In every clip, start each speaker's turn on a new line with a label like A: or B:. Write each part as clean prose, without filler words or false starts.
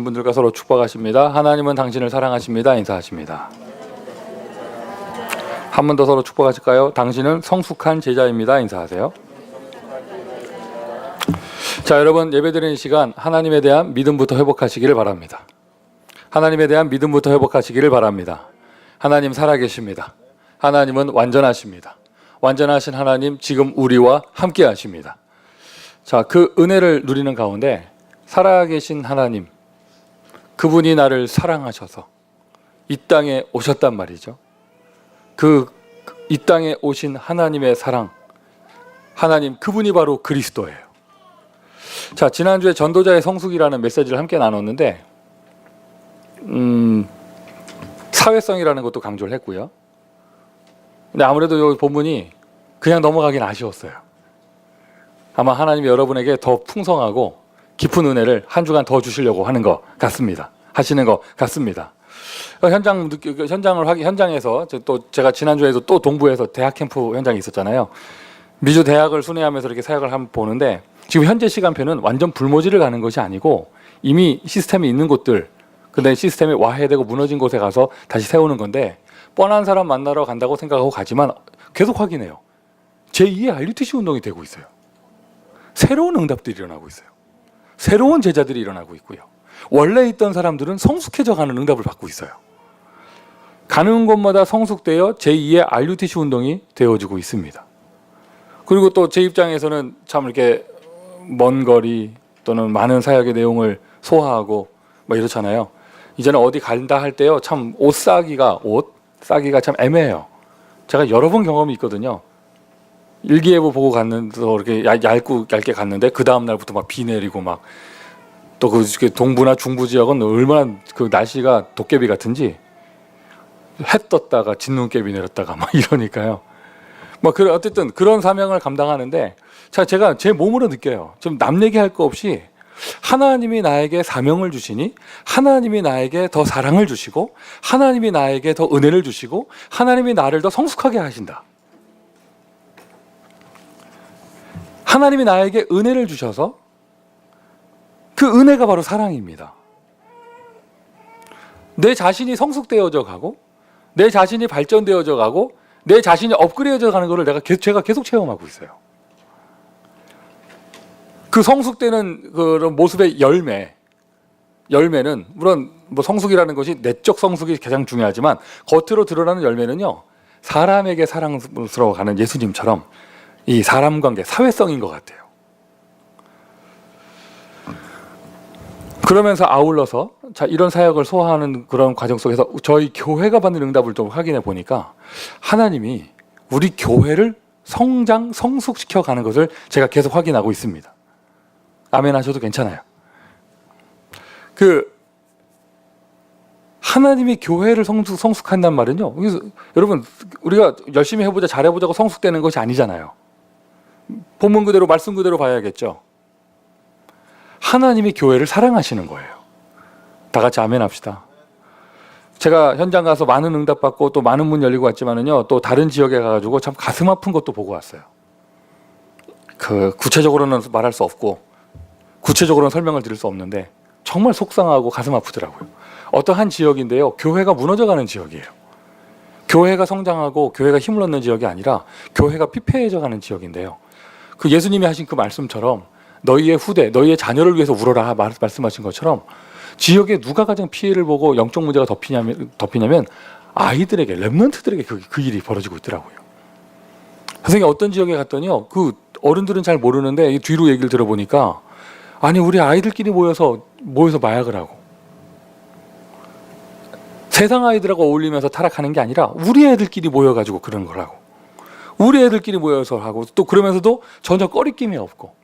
A: 계신 분들과 서로 축복하십니다. 하나님은 당신을 사랑하십니다. 인사하십니다. 한 번 더 서로 축복하실까요? 당신은 성숙한 제자입니다. 인사하세요. 자, 여러분, 예배드리는 시간 하나님에 대한 믿음부터 회복하시기를 바랍니다. 하나님에 대한 믿음부터 회복하시기를 바랍니다. 하나님 살아계십니다. 하나님은 완전하십니다. 완전하신 하나님 지금 우리와 함께 하십니다. 자, 그 은혜를 누리는 가운데 살아계신 하나님, 그분이 나를 사랑하셔서 이 땅에 오셨단 말이죠. 이 땅에 오신 하나님의 사랑, 하나님 그분이 바로 그리스도예요. 자, 지난주에 전도자의 성숙이라는 메시지를 함께 나눴는데 사회성이라는 것도 강조를 했고요. 근데 아무래도 이 본문이 그냥 넘어가긴 아쉬웠어요. 아마 하나님이 여러분에게 더 풍성하고 깊은 은혜를 한 주간 더 주시려고 하는 것 같습니다. 하시는 것 같습니다. 현장에서 또 제가 지난주에도 또 동부에서 대학 캠프 현장이 있었잖아요. 미주 대학을 순회하면서 이렇게 사역을 한번 보는데 지금 현재 시간표는 완전 불모지를 가는 것이 아니고 이미 시스템이 있는 곳들, 근데 시스템이 와해되고 무너진 곳에 가서 다시 세우는 건데 뻔한 사람 만나러 간다고 생각하고 가지만 계속 확인해요. 제2의 RUTC 운동이 되고 있어요. 새로운 응답들이 일어나고 있어요. 새로운 제자들이 일어나고 있고요. 원래 있던 사람들은 성숙해져 가는 응답을 받고 있어요. 가는 곳마다 성숙되어 제2의 RUTC 운동이 되어지고 있습니다. 그리고 또 제 입장에서는 참 이렇게 먼 거리 또는 많은 사역의 내용을 소화하고 뭐 이렇잖아요. 이제는 어디 간다 할 때요, 참 옷 싸기가 참 애매해요. 제가 여러 번 경험이 있거든요. 일기예보 보고 갔는데 이렇게 얇게 갔는데 그 다음 날부터 막 비 내리고 막 또 그 동부나 중부 지역은 얼마나 그 날씨가 도깨비 같은지 해 떴다가 진눈깨비 내렸다가 막 이러니까요. 뭐 어쨌든 그런 사명을 감당하는데 제가 제 몸으로 느껴요. 좀 남 얘기할 거 없이 하나님이 나에게 사명을 주시니 하나님이 나에게 더 사랑을 주시고 하나님이 나에게 더 은혜를 주시고 하나님이 나를 더 성숙하게 하신다. 하나님이 나에게 은혜를 주셔서 그 은혜가 바로 사랑입니다. 내 자신이 성숙되어져 가고 내 자신이 발전되어져 가고 내 자신이 업그레이드되어 가는 것을 제가 계속 체험하고 있어요. 그 성숙되는 그런 모습의 열매는 물론 뭐 성숙이라는 것이 내적 성숙이 가장 중요하지만 겉으로 드러나는 열매는요, 사람에게 사랑스러워가는 예수님처럼 이 사람 관계, 사회성인 것 같아요. 그러면서 아울러서 이런 사역을 소화하는 그런 과정 속에서 저희 교회가 받는 응답을 좀 확인해 보니까 하나님이 우리 교회를 성숙시켜 가는 것을 제가 계속 확인하고 있습니다. 아멘 하셔도 괜찮아요. 하나님이 교회를 성숙한단 말은요, 여러분 우리가 열심히 해보자 잘해보자고 성숙되는 것이 아니잖아요. 본문 그대로 말씀 그대로 봐야겠죠. 하나님이 교회를 사랑하시는 거예요. 다 같이 아멘 합시다. 제가 현장 가서 많은 응답 받고 또 많은 문 열리고 왔지만은요, 또 다른 지역에 가가지고 참 가슴 아픈 것도 보고 왔어요. 구체적으로는 말할 수 없고 구체적으로는 설명을 드릴 수 없는데 정말 속상하고 가슴 아프더라고요. 어떤 한 지역인데요, 교회가 무너져가는 지역이에요. 교회가 성장하고 교회가 힘을 얻는 지역이 아니라 교회가 피폐해져 가는 지역인데요, 그 예수님이 하신 그 말씀처럼 너희의 후대, 너희의 자녀를 위해서 울어라 말씀하신 것처럼 지역에 누가 가장 피해를 보고 영적 문제가 덮이냐면 아이들에게, 렘넌트들에게 그 일이 벌어지고 있더라고요. 선생님 어떤 지역에 갔더니요, 그 어른들은 잘 모르는데 뒤로 얘기를 들어보니까 아니 우리 아이들끼리 모여서 마약을 하고 세상 아이들하고 어울리면서 타락하는 게 아니라 우리 애들끼리 모여가지고 그런 거라고. 우리 애들끼리 모여서 하고 또 그러면서도 전혀 꺼리낌이 없고.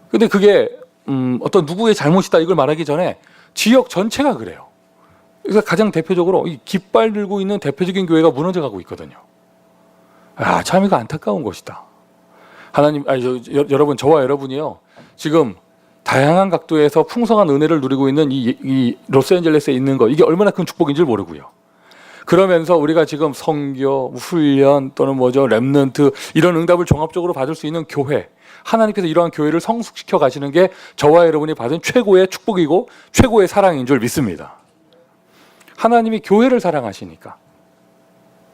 A: 근데 그게 어떤 누구의 잘못이다 이걸 말하기 전에 지역 전체가 그래요. 그래서 가장 대표적으로 이 깃발 들고 있는 대표적인 교회가 무너져가고 있거든요. 참 이거 안타까운 것이다. 하나님, 여러분, 저와 여러분이요, 지금 다양한 각도에서 풍성한 은혜를 누리고 있는 이 로스앤젤레스에 있는 거, 이게 얼마나 큰 축복인 줄 모르고요. 그러면서 우리가 지금 선교, 훈련 또는 렘넌트 이런 응답을 종합적으로 받을 수 있는 교회, 하나님께서 이러한 교회를 성숙시켜 가시는 게 저와 여러분이 받은 최고의 축복이고 최고의 사랑인 줄 믿습니다. 하나님이 교회를 사랑하시니까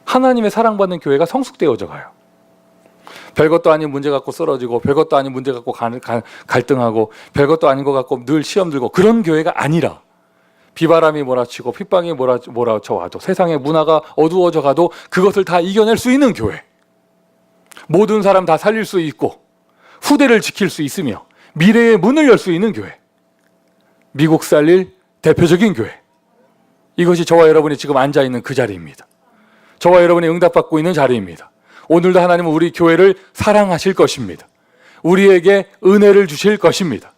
A: 하나님의 사랑받는 교회가 성숙되어져 가요. 별것도 아닌 문제 갖고 쓰러지고 별것도 아닌 문제 갖고 갈등하고 별것도 아닌 것 갖고 늘 시험 들고 그런 교회가 아니라 비바람이 몰아치고 핏방이 몰아쳐 와도 세상의 문화가 어두워져 가도 그것을 다 이겨낼 수 있는 교회, 모든 사람 다 살릴 수 있고 후대를 지킬 수 있으며 미래의 문을 열 수 있는 교회, 미국 살릴 대표적인 교회, 이것이 저와 여러분이 지금 앉아있는 그 자리입니다. 저와 여러분이 응답받고 있는 자리입니다. 오늘도 하나님은 우리 교회를 사랑하실 것입니다. 우리에게 은혜를 주실 것입니다.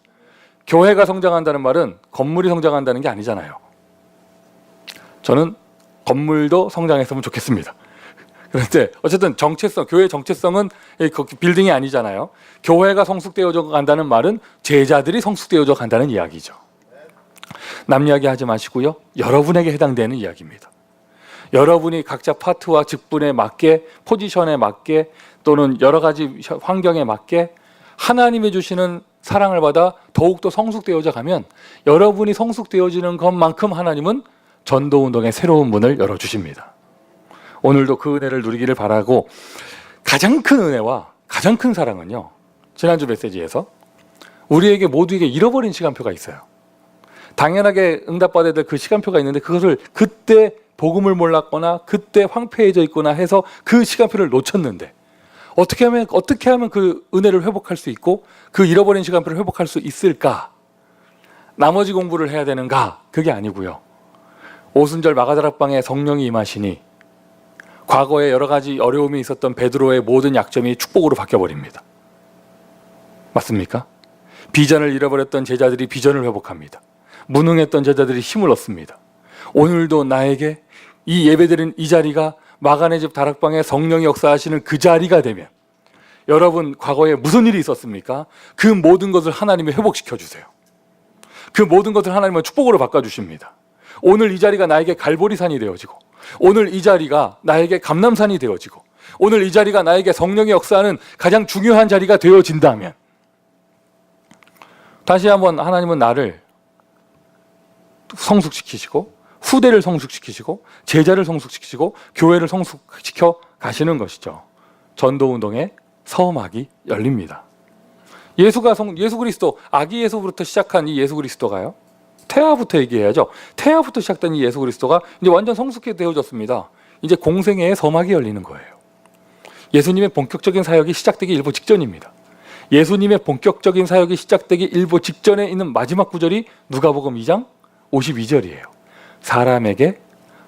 A: 교회가 성장한다는 말은 건물이 성장한다는 게 아니잖아요. 저는 건물도 성장했으면 좋겠습니다. 그런데 어쨌든 정체성, 교회의 정체성은 빌딩이 아니잖아요. 교회가 성숙되어져 간다는 말은 제자들이 성숙되어져 간다는 이야기죠. 남 이야기 하지 마시고요. 여러분에게 해당되는 이야기입니다. 여러분이 각자 파트와 직분에 맞게, 포지션에 맞게 또는 여러 가지 환경에 맞게 하나님이 주시는 사랑을 받아 더욱더 성숙되어져 가면 여러분이 성숙되어지는 것만큼 하나님은 전도운동의 새로운 문을 열어주십니다. 오늘도 그 은혜를 누리기를 바라고, 가장 큰 은혜와 가장 큰 사랑은요, 지난주 메시지에서 우리에게 모두에게 잃어버린 시간표가 있어요. 당연하게 응답받아야 될 그 시간표가 있는데 그것을 그때 복음을 몰랐거나 그때 황폐해져 있거나 해서 그 시간표를 놓쳤는데 어떻게 하면 그 은혜를 회복할 수 있고 그 잃어버린 시간표를 회복할 수 있을까? 나머지 공부를 해야 되는가? 그게 아니고요. 오순절 마가다락방에 성령이 임하시니 과거에 여러 가지 어려움이 있었던 베드로의 모든 약점이 축복으로 바뀌어버립니다. 맞습니까? 비전을 잃어버렸던 제자들이 비전을 회복합니다. 무능했던 제자들이 힘을 얻습니다. 오늘도 나에게 이 예배드린 이 자리가 마가네 집 다락방에 성령이 역사하시는 그 자리가 되면 여러분 과거에 무슨 일이 있었습니까? 그 모든 것을 하나님이 회복시켜 주세요. 그 모든 것을 하나님은 축복으로 바꿔주십니다. 오늘 이 자리가 나에게 갈보리산이 되어지고 오늘 이 자리가 나에게 감람산이 되어지고 오늘 이 자리가 나에게 성령이 역사하는 가장 중요한 자리가 되어진다면 다시 한번 하나님은 나를 성숙시키시고 후대를 성숙시키시고 제자를 성숙시키시고 교회를 성숙시켜 가시는 것이죠. 전도운동의 서막이 열립니다. 예수 그리스도, 아기 예수부터 시작한 이 예수 그리스도가요, 태아부터 얘기해야죠. 태아부터 시작된 이 예수 그리스도가 이제 완전 성숙해 되어졌습니다. 이제 공생애의 서막이 열리는 거예요. 예수님의 본격적인 사역이 시작되기 일보 직전입니다. 예수님의 본격적인 사역이 시작되기 일보 직전에 있는 마지막 구절이 누가복음 2장 52절이에요. 사람에게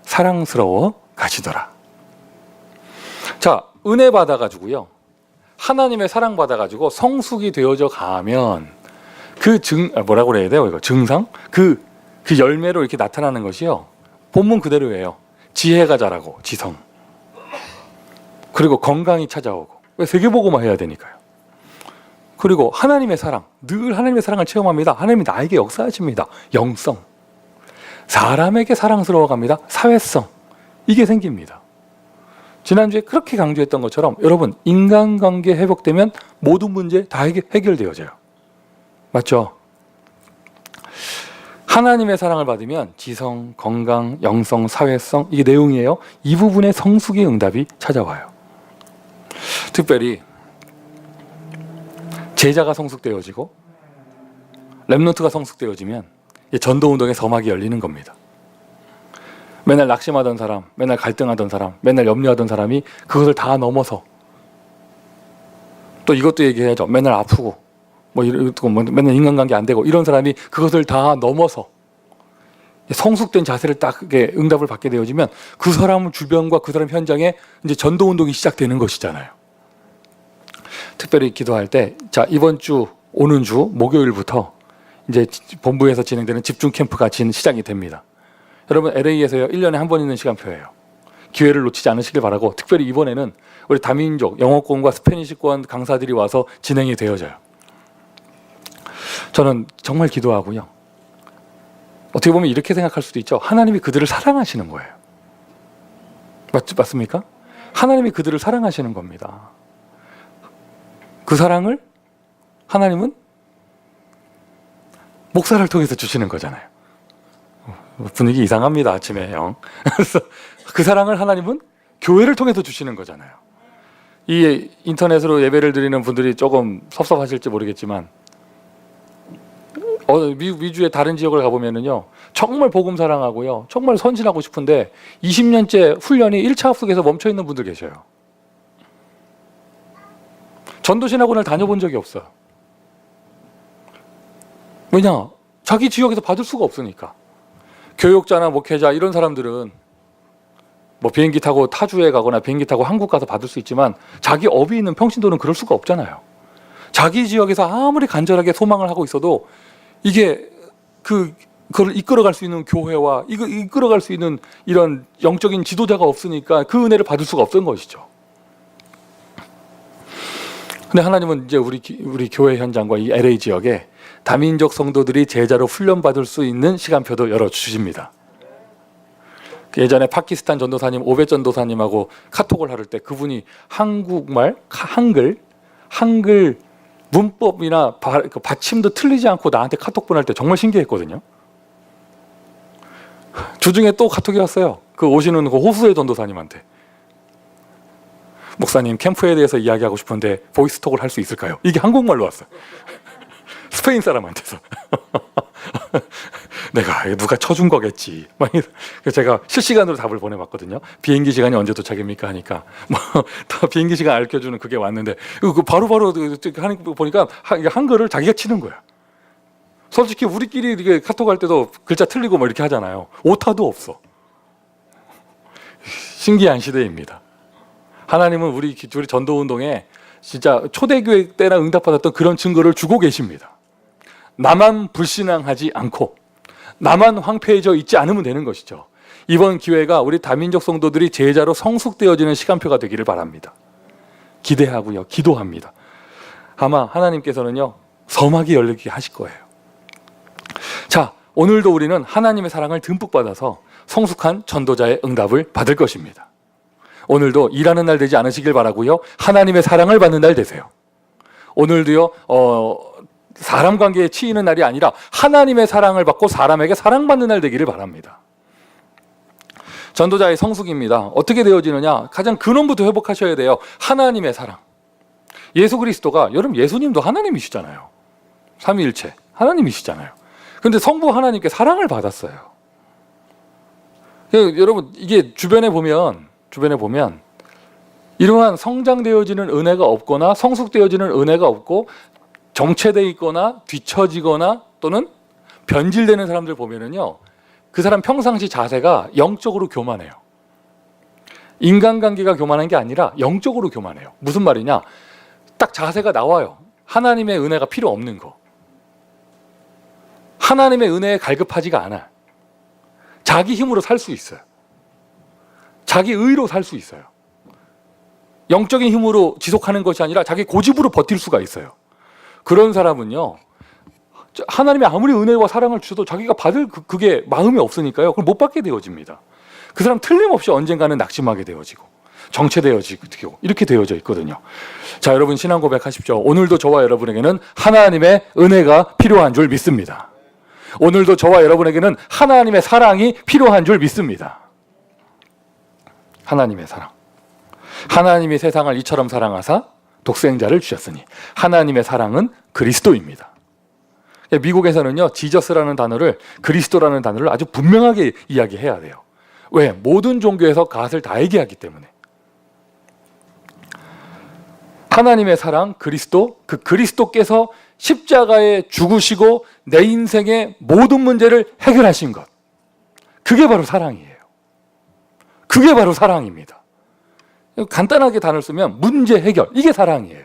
A: 사랑스러워 가시더라. 자, 은혜 받아가지고요, 하나님의 사랑 받아가지고 성숙이 되어져 가면 뭐라고 그래야 돼요? 이거 증상? 그 열매로 이렇게 나타나는 것이요, 본문 그대로예요. 지혜가 자라고, 지성. 그리고 건강이 찾아오고. 왜? 세계복음화 해야 되니까요. 그리고 하나님의 사랑, 늘 하나님의 사랑을 체험합니다. 하나님이 나에게 역사하십니다. 영성. 사람에게 사랑스러워 갑니다. 사회성. 이게 생깁니다. 지난주에 그렇게 강조했던 것처럼 여러분, 인간관계 회복되면 모든 문제 다 해결되어져요. 맞죠? 하나님의 사랑을 받으면 지성, 건강, 영성, 사회성, 이게 내용이에요. 이 부분에 성숙의 응답이 찾아와요. 특별히 제자가 성숙되어지고 렘넌트가 성숙되어지면 전도운동의 서막이 열리는 겁니다. 맨날 낙심하던 사람, 맨날 갈등하던 사람, 맨날 염려하던 사람이 그것을 다 넘어서, 또 이것도 얘기해야죠. 맨날 아프고 맨날 인간관계 안 되고 이런 사람이 그것을 다 넘어서 성숙된 자세를 딱 응답을 받게 되어지면 그 사람 주변과 그 사람 현장에 이제 전도운동이 시작되는 것이잖아요. 특별히 기도할 때, 자, 이번 주 오는 주 목요일부터 이제 본부에서 진행되는 집중 캠프가 시작이 됩니다. 여러분, LA에서요 1년에 한 번 있는 시간표예요. 기회를 놓치지 않으시길 바라고, 특별히 이번에는 우리 다민족 영어권과 스페니시권 강사들이 와서 진행이 되어져요. 저는 정말 기도하고요, 어떻게 보면 이렇게 생각할 수도 있죠. 하나님이 그들을 사랑하시는 거예요. 맞습니까? 하나님이 그들을 사랑하시는 겁니다. 그 사랑을 하나님은 목사를 통해서 주시는 거잖아요. 분위기 이상합니다, 아침에 형. 그래서 그 사랑을 하나님은 교회를 통해서 주시는 거잖아요. 이 인터넷으로 예배를 드리는 분들이 조금 섭섭하실지 모르겠지만 미국 위주의 다른 지역을 가보면은요, 정말 복음 사랑하고요, 정말 선진하고 싶은데 20년째 훈련이 1차 합숙에서 멈춰 있는 분들 계셔요. 전도신학원을 다녀본 적이 없어요. 왜냐? 자기 지역에서 받을 수가 없으니까. 교육자나 목회자 이런 사람들은 뭐 비행기 타고 타주에 가거나 비행기 타고 한국 가서 받을 수 있지만 자기 업이 있는 평신도는 그럴 수가 없잖아요. 자기 지역에서 아무리 간절하게 소망을 하고 있어도 이게 그걸 이끌어갈 수 있는 교회와 이끌어갈 수 있는 이런 영적인 지도자가 없으니까 그 은혜를 받을 수가 없던 것이죠. 근데 하나님은 이제 우리 교회 현장과 이 LA 지역에 다민족 성도들이 제자로 훈련받을 수 있는 시간표도 열어주십니다. 예전에 파키스탄 전도사님, 오벳 전도사님하고 카톡을 할 때 그분이 한국말, 한글 문법이나 받침도 틀리지 않고 나한테 카톡 보낼 때 정말 신기했거든요. 주중에 또 카톡이 왔어요. 그 오시는 그 호수의 전도사님한테. 목사님, 캠프에 대해서 이야기하고 싶은데 보이스톡을 할 수 있을까요? 이게 한국말로 왔어요. 스페인 사람한테서. 내가 누가 쳐준 거겠지. 그래서 제가 실시간으로 답을 보내봤거든요. 비행기 시간이 언제 도착입니까 하니까 다 비행기 시간 알려주는 그게 왔는데 바로바로 하는 거 보니까 한글을 자기가 치는 거야. 솔직히 우리끼리 이렇게 카톡 할 때도 글자 틀리고 뭐 이렇게 하잖아요. 오타도 없어. 신기한 시대입니다. 하나님은 우리 전도운동에 진짜 초대교회 때나 응답받았던 그런 증거를 주고 계십니다. 나만 불신앙하지 않고 나만 황폐해져 있지 않으면 되는 것이죠. 이번 기회가 우리 다민족 성도들이 제자로 성숙되어지는 시간표가 되기를 바랍니다. 기대하고요, 기도합니다. 아마 하나님께서는요, 서막이 열리게 하실 거예요. 자, 오늘도 우리는 하나님의 사랑을 듬뿍 받아서 성숙한 전도자의 응답을 받을 것입니다. 오늘도 일하는 날 되지 않으시길 바라고요, 하나님의 사랑을 받는 날 되세요. 오늘도요, 사람 관계에 치이는 날이 아니라 하나님의 사랑을 받고 사람에게 사랑받는 날 되기를 바랍니다. 전도자의 성숙입니다. 어떻게 되어지느냐? 가장 근원부터 회복하셔야 돼요. 하나님의 사랑. 예수 그리스도가, 여러분 예수님도 하나님이시잖아요. 삼위일체 하나님이시잖아요. 그런데 성부 하나님께 사랑을 받았어요. 여러분 이게 주변에 보면 이러한 성장되어지는 은혜가 없거나 성숙되어지는 은혜가 없고 정체되어 있거나 뒤처지거나 또는 변질되는 사람들 보면은요, 그 사람 평상시 자세가 영적으로 교만해요. 인간관계가 교만한 게 아니라 영적으로 교만해요. 무슨 말이냐? 딱 자세가 나와요. 하나님의 은혜가 필요 없는 거. 하나님의 은혜에 갈급하지가 않아. 자기 힘으로 살 수 있어요. 자기 의로 살 수 있어요. 영적인 힘으로 지속하는 것이 아니라 자기 고집으로 버틸 수가 있어요. 그런 사람은요, 하나님이 아무리 은혜와 사랑을 주셔도 자기가 받을 그게 마음이 없으니까요, 그걸 못 받게 되어집니다. 그 사람 틀림없이 언젠가는 낙심하게 되어지고 정체되어지고 이렇게 되어져 있거든요. 자, 여러분 신앙 고백하십시오. 오늘도 저와 여러분에게는 하나님의 은혜가 필요한 줄 믿습니다. 오늘도 저와 여러분에게는 하나님의 사랑이 필요한 줄 믿습니다. 하나님의 사랑. 하나님이 세상을 이처럼 사랑하사 독생자를 주셨으니 하나님의 사랑은 그리스도입니다. 미국에서는요, 지저스라는 단어를, 그리스도라는 단어를 아주 분명하게 이야기해야 돼요. 왜? 모든 종교에서 갓을 다 얘기하기 때문에. 하나님의 사랑, 그리스도, 그 그리스도께서 십자가에 죽으시고 내 인생의 모든 문제를 해결하신 것, 그게 바로 사랑이에요. 그게 바로 사랑입니다. 간단하게 단어를 쓰면 문제 해결, 이게 사랑이에요.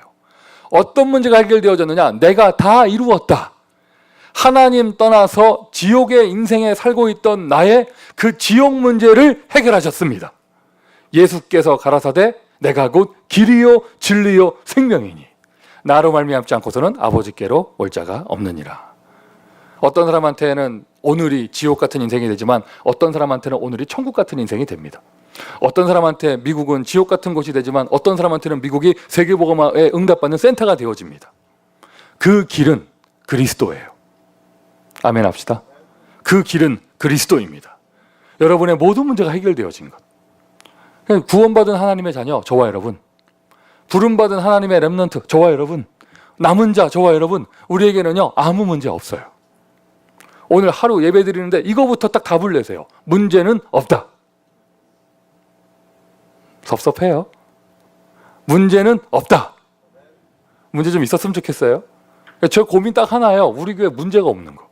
A: 어떤 문제가 해결되어졌느냐? 내가 다 이루었다. 하나님 떠나서 지옥의 인생에 살고 있던 나의 그 지옥 문제를 해결하셨습니다. 예수께서 가라사대 내가 곧 길이요 진리요 생명이니 나로 말미암지 않고서는 아버지께로 올 자가 없느니라. 어떤 사람한테는 오늘이 지옥 같은 인생이 되지만 어떤 사람한테는 오늘이 천국 같은 인생이 됩니다. 어떤 사람한테 미국은 지옥 같은 곳이 되지만 어떤 사람한테는 미국이 세계복음화에 응답받는 센터가 되어집니다. 그 길은 그리스도예요. 아멘 합시다. 그 길은 그리스도입니다. 여러분의 모든 문제가 해결되어진 것. 구원받은 하나님의 자녀, 저와 여러분, 부름받은 하나님의 렘넌트, 저와 여러분, 남은 자, 저와 여러분, 우리에게는요 아무 문제 없어요. 오늘 하루 예배 드리는데 이거부터 딱 답을 내세요. 문제는 없다. 섭섭해요. 문제는 없다. 문제 좀 있었으면 좋겠어요. 저 고민 딱 하나예요. 우리 교회 문제가 없는 거.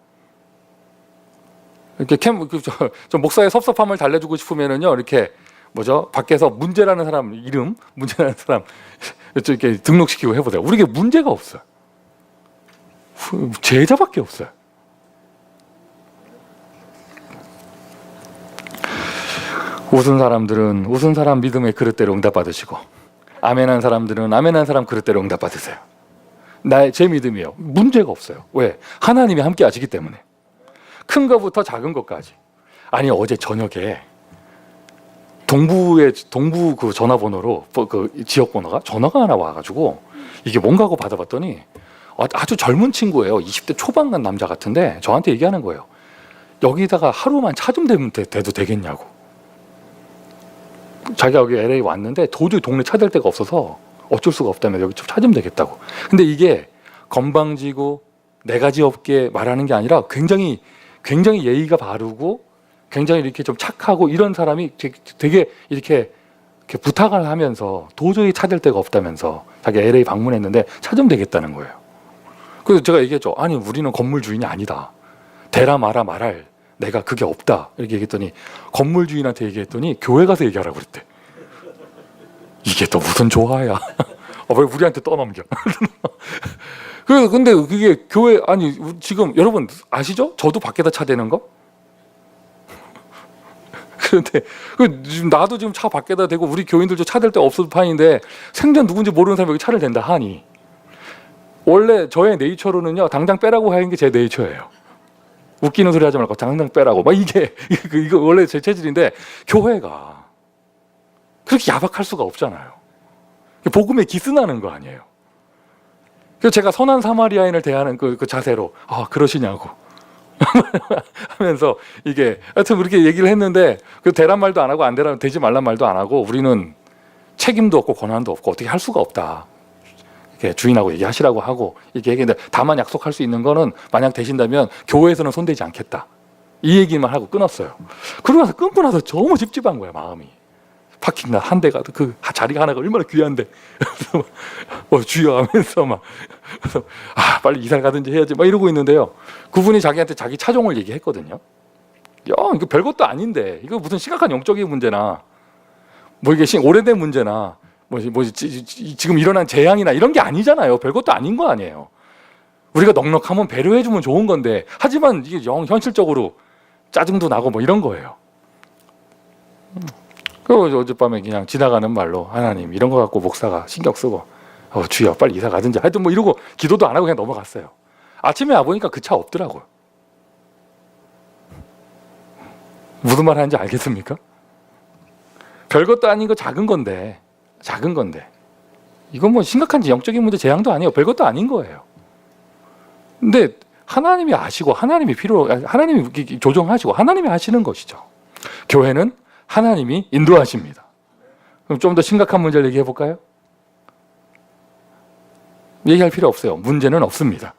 A: 이렇게 저 목사의 섭섭함을 달래주고 싶으면은요, 이렇게 밖에서 문제라는 사람 이름, 문제라는 사람 이렇게 등록시키고 해보세요. 우리에게 문제가 없어요. 제자밖에 없어요. 웃은 사람들은 웃은 사람 믿음의 그릇대로 응답받으시고, 아멘한 사람들은 아멘한 사람 그릇대로 응답받으세요. 제 믿음이요. 문제가 없어요. 왜? 하나님이 함께 하시기 때문에. 큰 것부터 작은 것까지. 아니, 어제 저녁에 동부 그 전화번호로 그 지역 번호가 전화가 하나 와가지고 이게 뭔가 하고 받아봤더니 아주 젊은 친구예요. 20대 초반 간 남자 같은데 저한테 얘기하는 거예요. 여기다가 하루만 차 좀 대도 되겠냐고. 자기가 여기 LA 왔는데 도저히 동네 차 댈 데가 없어서 어쩔 수가 없다면 여기 차 좀 되겠다고. 근데 이게 건방지고 내가지 없게 말하는 게 아니라 굉장히 예의가 바르고 굉장히 이렇게 좀 착하고 이런 사람이 되게 이렇게 부탁을 하면서 도저히 차 댈 데가 없다면서 자기 LA 방문했는데 차 좀 되겠다는 거예요. 그래서 제가 얘기했죠. 아니, 우리는 건물 주인이 아니다. 대라 마라 말할 내가 그게 없다. 이렇게 얘기했더니 건물 주인한테 얘기했더니 교회 가서 얘기하라고 그랬대. 이게 또 무슨 조화야. 왜 우리한테 떠넘겨. 근데 그게 교회, 아니 지금 여러분 아시죠? 저도 밖에다 차 대는 거? 그런데 나도 지금 차 밖에다 대고 우리 교인들도 차 댈 데 없어도 판인데 생전 누군지 모르는 사람이 여기 차를 댄다 하니, 원래 저의 네이처로는요 당장 빼라고 하는 게 제 네이처예요. 웃기는 소리 하지 말고 당장 빼라고. 막 이거 원래 제 체질인데 교회가 그렇게 야박할 수가 없잖아요. 복음에 기스나는 거 아니에요. 그래서 제가 선한 사마리아인을 대하는 그 자세로 그러시냐고 하면서 이게 하여튼 그렇게 얘기를 했는데 그 대란 말도 안 하고 안 되지 말란 말도 안 하고 우리는 책임도 없고 권한도 없고 어떻게 할 수가 없다. 이렇게 주인하고 얘기하시라고 하고 이렇게 얘기했는데 다만 약속할 수 있는 거는 만약 되신다면 교회에서는 손대지 않겠다. 이 얘기만 하고 끊었어요. 그러고 나서 끊고 나서 너무 찝찝한 거야, 마음이. 파킹 한 대가 그 자리가 하나가 얼마나 귀한데 주여 하면서 막 빨리 이사를 가든지 해야지 막 이러고 있는데요. 그분이 자기한테 자기 차종을 얘기했거든요. 야, 이거 별것도 아닌데 이거 무슨 심각한 영적인 문제나 이게 오래된 문제나 지금 일어난 재앙이나 이런 게 아니잖아요. 별것도 아닌 거 아니에요. 우리가 넉넉하면 배려해주면 좋은 건데, 하지만 이게 현실적으로 짜증도 나고 이런 거예요. 그리고 어젯밤에 그냥 지나가는 말로 하나님 이런 거 갖고 목사가 신경 쓰고 주여 빨리 이사 가든지 하여튼 이러고 기도도 안 하고 그냥 넘어갔어요. 아침에 와보니까 그 차 없더라고요. 무슨 말 하는지 알겠습니까? 별것도 아닌 거 작은 건데 이건 심각한 영적인 문제 재앙도 아니에요. 별것도 아닌 거예요. 근데 하나님이 아시고 하나님이 조정하시고 하나님이 하시는 것이죠. 교회는 하나님이 인도하십니다. 그럼 좀 더 심각한 문제를 얘기해 볼까요? 얘기할 필요 없어요. 문제는 없습니다.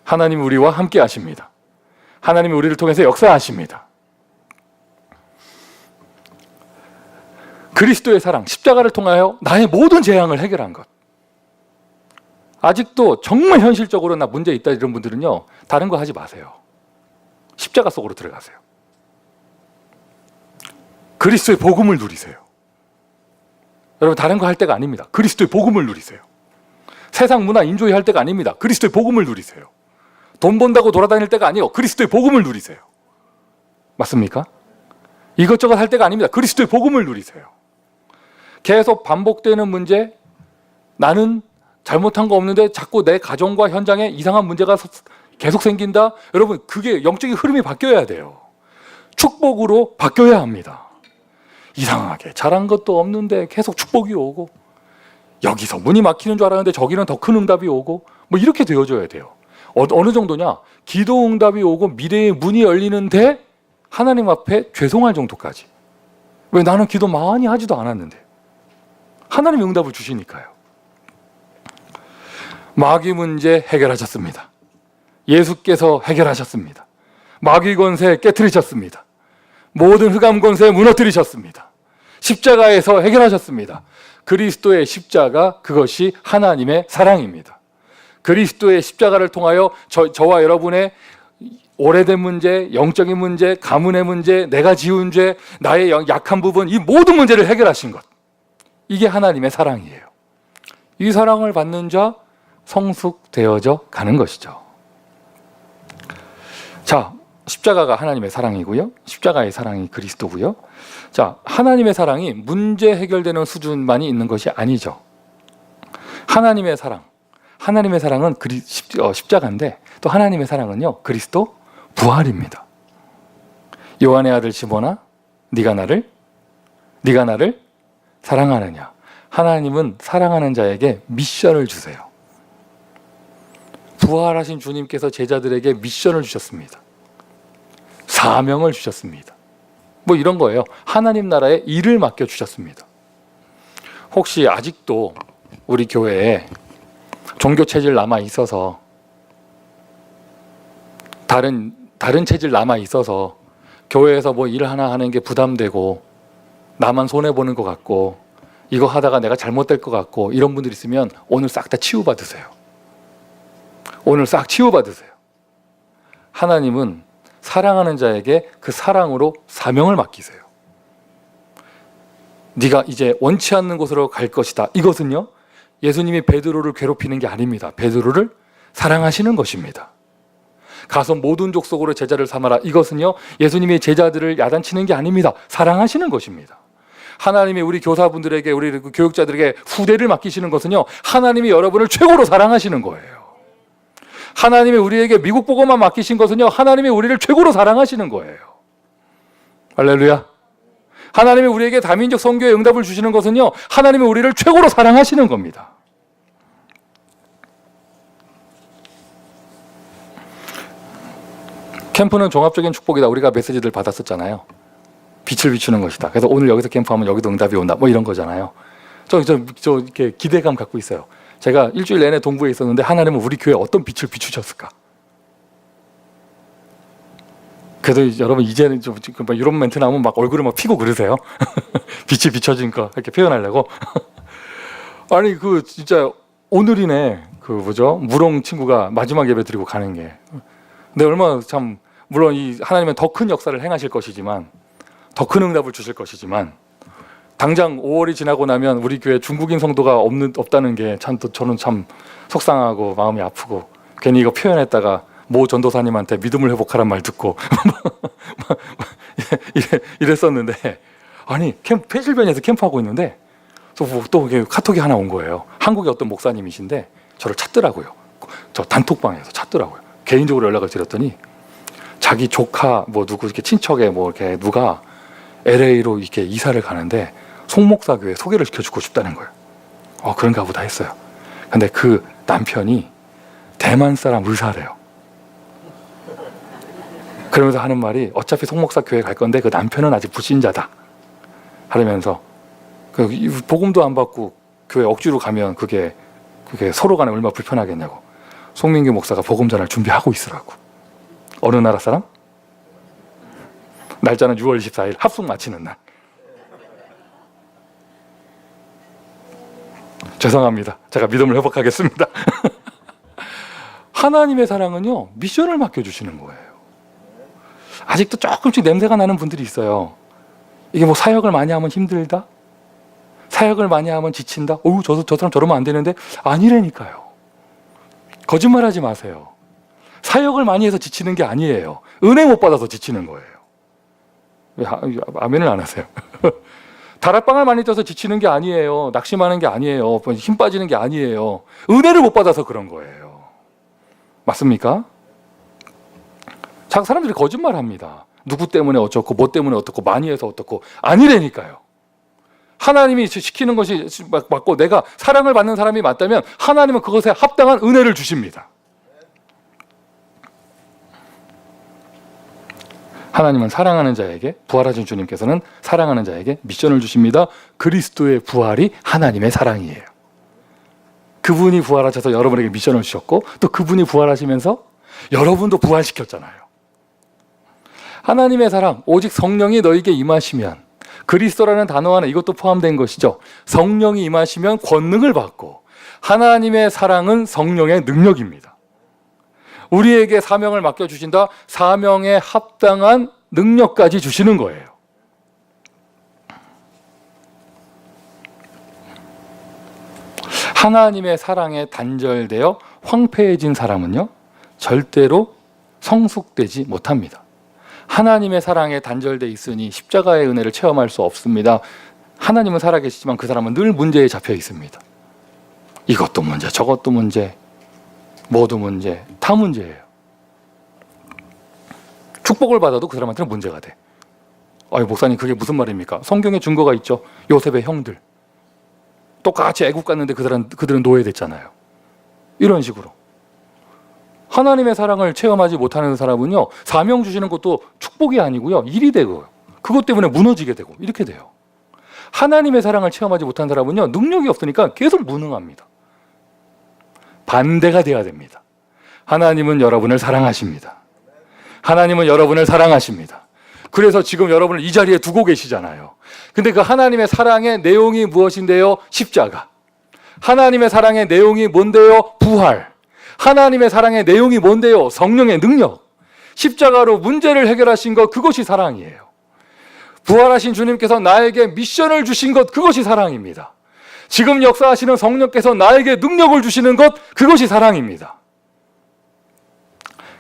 A: 하나님이 우리와 함께 하십니다. 하나님이 우리를 통해서 역사하십니다. 그리스도의 사랑, 십자가를 통하여 나의 모든 재앙을 해결한 것. 아직도 정말 현실적으로 나 문제 있다 이런 분들은요, 다른 거 하지 마세요. 십자가 속으로 들어가세요. 그리스도의 복음을 누리세요. 여러분, 다른 거 할 때가 아닙니다. 그리스도의 복음을 누리세요. 세상 문화 인조이 할 때가 아닙니다. 그리스도의 복음을 누리세요. 돈 번다고 돌아다닐 때가 아니에요. 그리스도의 복음을 누리세요. 맞습니까? 이것저것 할 때가 아닙니다. 그리스도의 복음을 누리세요. 계속 반복되는 문제, 나는 잘못한 거 없는데 자꾸 내 가정과 현장에 이상한 문제가 계속 생긴다. 여러분, 그게 영적인 흐름이 바뀌어야 돼요. 축복으로 바뀌어야 합니다. 이상하게 잘한 것도 없는데 계속 축복이 오고, 여기서 문이 막히는 줄 알았는데 저기는 더 큰 응답이 오고 뭐 이렇게 되어져야 돼요. 어느 정도냐? 기도 응답이 오고 미래의 문이 열리는데 하나님 앞에 죄송할 정도까지. 왜? 나는 기도 많이 하지도 않았는데 하나님이 응답을 주시니까요. 마귀 문제 해결하셨습니다. 예수께서 해결하셨습니다. 마귀 권세 깨트리셨습니다. 모든 흑암 권세 무너뜨리셨습니다. 십자가에서 해결하셨습니다. 그리스도의 십자가, 그것이 하나님의 사랑입니다. 그리스도의 십자가를 통하여 저와 여러분의 오래된 문제, 영적인 문제, 가문의 문제, 내가 지은 죄, 나의 약한 부분, 이 모든 문제를 해결하신 것, 이게 하나님의 사랑이에요. 이 사랑을 받는 자 성숙되어져 가는 것이죠. 자, 십자가가 하나님의 사랑이고요. 십자가의 사랑이 그리스도고요. 자, 하나님의 사랑이 문제 해결되는 수준만이 있는 것이 아니죠. 하나님의 사랑은 십자가인데 또 하나님의 사랑은요, 그리스도 부활입니다. 요한의 아들 시몬아, 네가 나를 사랑하느냐? 하나님은 사랑하는 자에게 미션을 주세요. 부활하신 주님께서 제자들에게 미션을 주셨습니다. 사명을 주셨습니다. 뭐 이런 거예요. 하나님 나라의 일을 맡겨주셨습니다. 혹시 아직도 우리 교회에 종교 체질 남아 있어서 다른 체질 남아 있어서 교회에서 뭐 일 하나 하는 게 부담되고 나만 손해보는 것 같고 이거 하다가 내가 잘못될 것 같고 이런 분들 있으면 오늘 싹 다 치유받으세요. 오늘 싹 치유받으세요. 하나님은 사랑하는 자에게 그 사랑으로 사명을 맡기세요. 네가 이제 원치 않는 곳으로 갈 것이다. 이것은요, 예수님이 베드로를 괴롭히는 게 아닙니다. 베드로를 사랑하시는 것입니다. 가서 모든 족속으로 제자를 삼아라. 이것은요, 예수님이 제자들을 야단치는 게 아닙니다. 사랑하시는 것입니다. 하나님이 우리 교사분들에게, 우리 교육자들에게 후대를 맡기시는 것은요, 하나님이 여러분을 최고로 사랑하시는 거예요. 하나님이 우리에게 미국 복음만 맡기신 것은요, 하나님이 우리를 최고로 사랑하시는 거예요. 할렐루야. 하나님이 우리에게 다민족 선교의 응답을 주시는 것은요, 하나님이 우리를 최고로 사랑하시는 겁니다. 캠프는 종합적인 축복이다. 우리가 메시지들 받았었잖아요. 빛을 비추는 것이다. 그래서 오늘 여기서 캠프하면 여기도 응답이 온다. 뭐 이런 거잖아요. 저 이렇게 기대감 갖고 있어요. 제가 일주일 내내 동부에 있었는데 하나님은 우리 교회에 어떤 빛을 비추셨을까? 그래도 여러분 이제는 좀 이런 멘트 나오면 막 얼굴을 막 피고 그러세요. 빛이 비춰진 거 이렇게 표현하려고. 아니 그 진짜 오늘이네 그 무롱 친구가 마지막 예배 드리고 가는 게. 근데 얼마나 참 물론 이 하나님은 더 큰 역사를 행하실 것이지만 더 큰 응답을 주실 것이지만 당장 5월이 지나고 나면 우리 교회 중국인 성도가 없다는 게 참 또 저는 참 속상하고 마음이 아프고 괜히 이거 표현했다가 모 전도사님한테 믿음을 회복하란 말 듣고 이랬었는데 아니 펜실베니아에서 캠프하고 있는데 또 카톡이 하나 온 거예요. 한국의 어떤 목사님이신데 저를 찾더라고요. 저 단톡방에서 찾더라고요. 개인적으로 연락을 드렸더니 자기 조카 뭐 누구 이렇게 친척에 뭐 이렇게 누가 LA로 이렇게 이사를 가는데 송목사 교회 소개를 시켜주고 싶다는 거예요. 그런가 보다 했어요. 근데 그 남편이 대만 사람 의사래요. 그러면서 하는 말이 어차피 송목사 교회 갈 건데 그 남편은 아직 불신자다 하면서 복음도 안 받고 교회 억지로 가면 그게 서로 간에 얼마나 불편하겠냐고. 송민규 목사가 복음 전할 준비하고 있으라고. 어느 나라 사람? 날짜는 6월 24일 합숙 마치는 날. 죄송합니다. 제가 믿음을 회복하겠습니다. 하나님의 사랑은요, 미션을 맡겨주시는 거예요. 아직도 조금씩 냄새가 나는 분들이 있어요. 이게 뭐 사역을 많이 하면 힘들다? 사역을 많이 하면 지친다? 저 사람 저러면 안 되는데? 아니라니까요. 거짓말하지 마세요. 사역을 많이 해서 지치는 게 아니에요. 은혜 못 받아서 지치는 거예요. 왜 아멘을 안 하세요? 다락방을 많이 떠서 지치는 게 아니에요. 낙심하는 게 아니에요. 힘 빠지는 게 아니에요. 은혜를 못 받아서 그런 거예요. 맞습니까? 사람들이 거짓말합니다. 누구 때문에 어쩌고 뭐 때문에 어떻고 많이 해서 어떻고 아니라니까요. 하나님이 시키는 것이 맞고 내가 사랑을 받는 사람이 맞다면 하나님은 그것에 합당한 은혜를 주십니다. 하나님은 사랑하는 자에게, 부활하신 주님께서는 사랑하는 자에게 미션을 주십니다. 그리스도의 부활이 하나님의 사랑이에요. 그분이 부활하셔서 여러분에게 미션을 주셨고 또 그분이 부활하시면서 여러분도 부활시켰잖아요. 하나님의 사랑, 오직 성령이 너에게 임하시면, 그리스도라는 단어 안에 이것도 포함된 것이죠. 성령이 임하시면 권능을 받고, 하나님의 사랑은 성령의 능력입니다. 우리에게 사명을 맡겨주신다. 사명에 합당한 능력까지 주시는 거예요. 하나님의 사랑에 단절되어 황폐해진 사람은요, 절대로 성숙되지 못합니다. 하나님의 사랑에 단절되어 있으니 십자가의 은혜를 체험할 수 없습니다. 하나님은 살아계시지만 그 사람은 늘 문제에 잡혀 있습니다. 이것도 문제, 저것도 문제, 뭐도 문제, 다 문제예요. 축복을 받아도 그 사람한테는 문제가 돼. 아유, 목사님 그게 무슨 말입니까? 성경에 증거가 있죠. 요셉의 형들 똑같이 애국 갔는데 그들은 노예됐잖아요. 이런 식으로 하나님의 사랑을 체험하지 못하는 사람은요, 사명 주시는 것도 축복이 아니고요, 일이 되고 그것 때문에 무너지게 되고 이렇게 돼요. 하나님의 사랑을 체험하지 못한 사람은요, 능력이 없으니까 계속 무능합니다. 반대가 돼야 됩니다. 하나님은 여러분을 사랑하십니다. 하나님은 여러분을 사랑하십니다. 그래서 지금 여러분을 이 자리에 두고 계시잖아요. 근데 그 하나님의 사랑의 내용이 무엇인데요? 십자가. 하나님의 사랑의 내용이 뭔데요? 부활. 하나님의 사랑의 내용이 뭔데요? 성령의 능력. 십자가로 문제를 해결하신 것, 그것이 사랑이에요. 부활하신 주님께서 나에게 미션을 주신 것, 그것이 사랑입니다. 지금 역사하시는 성령께서 나에게 능력을 주시는 것, 그것이 사랑입니다.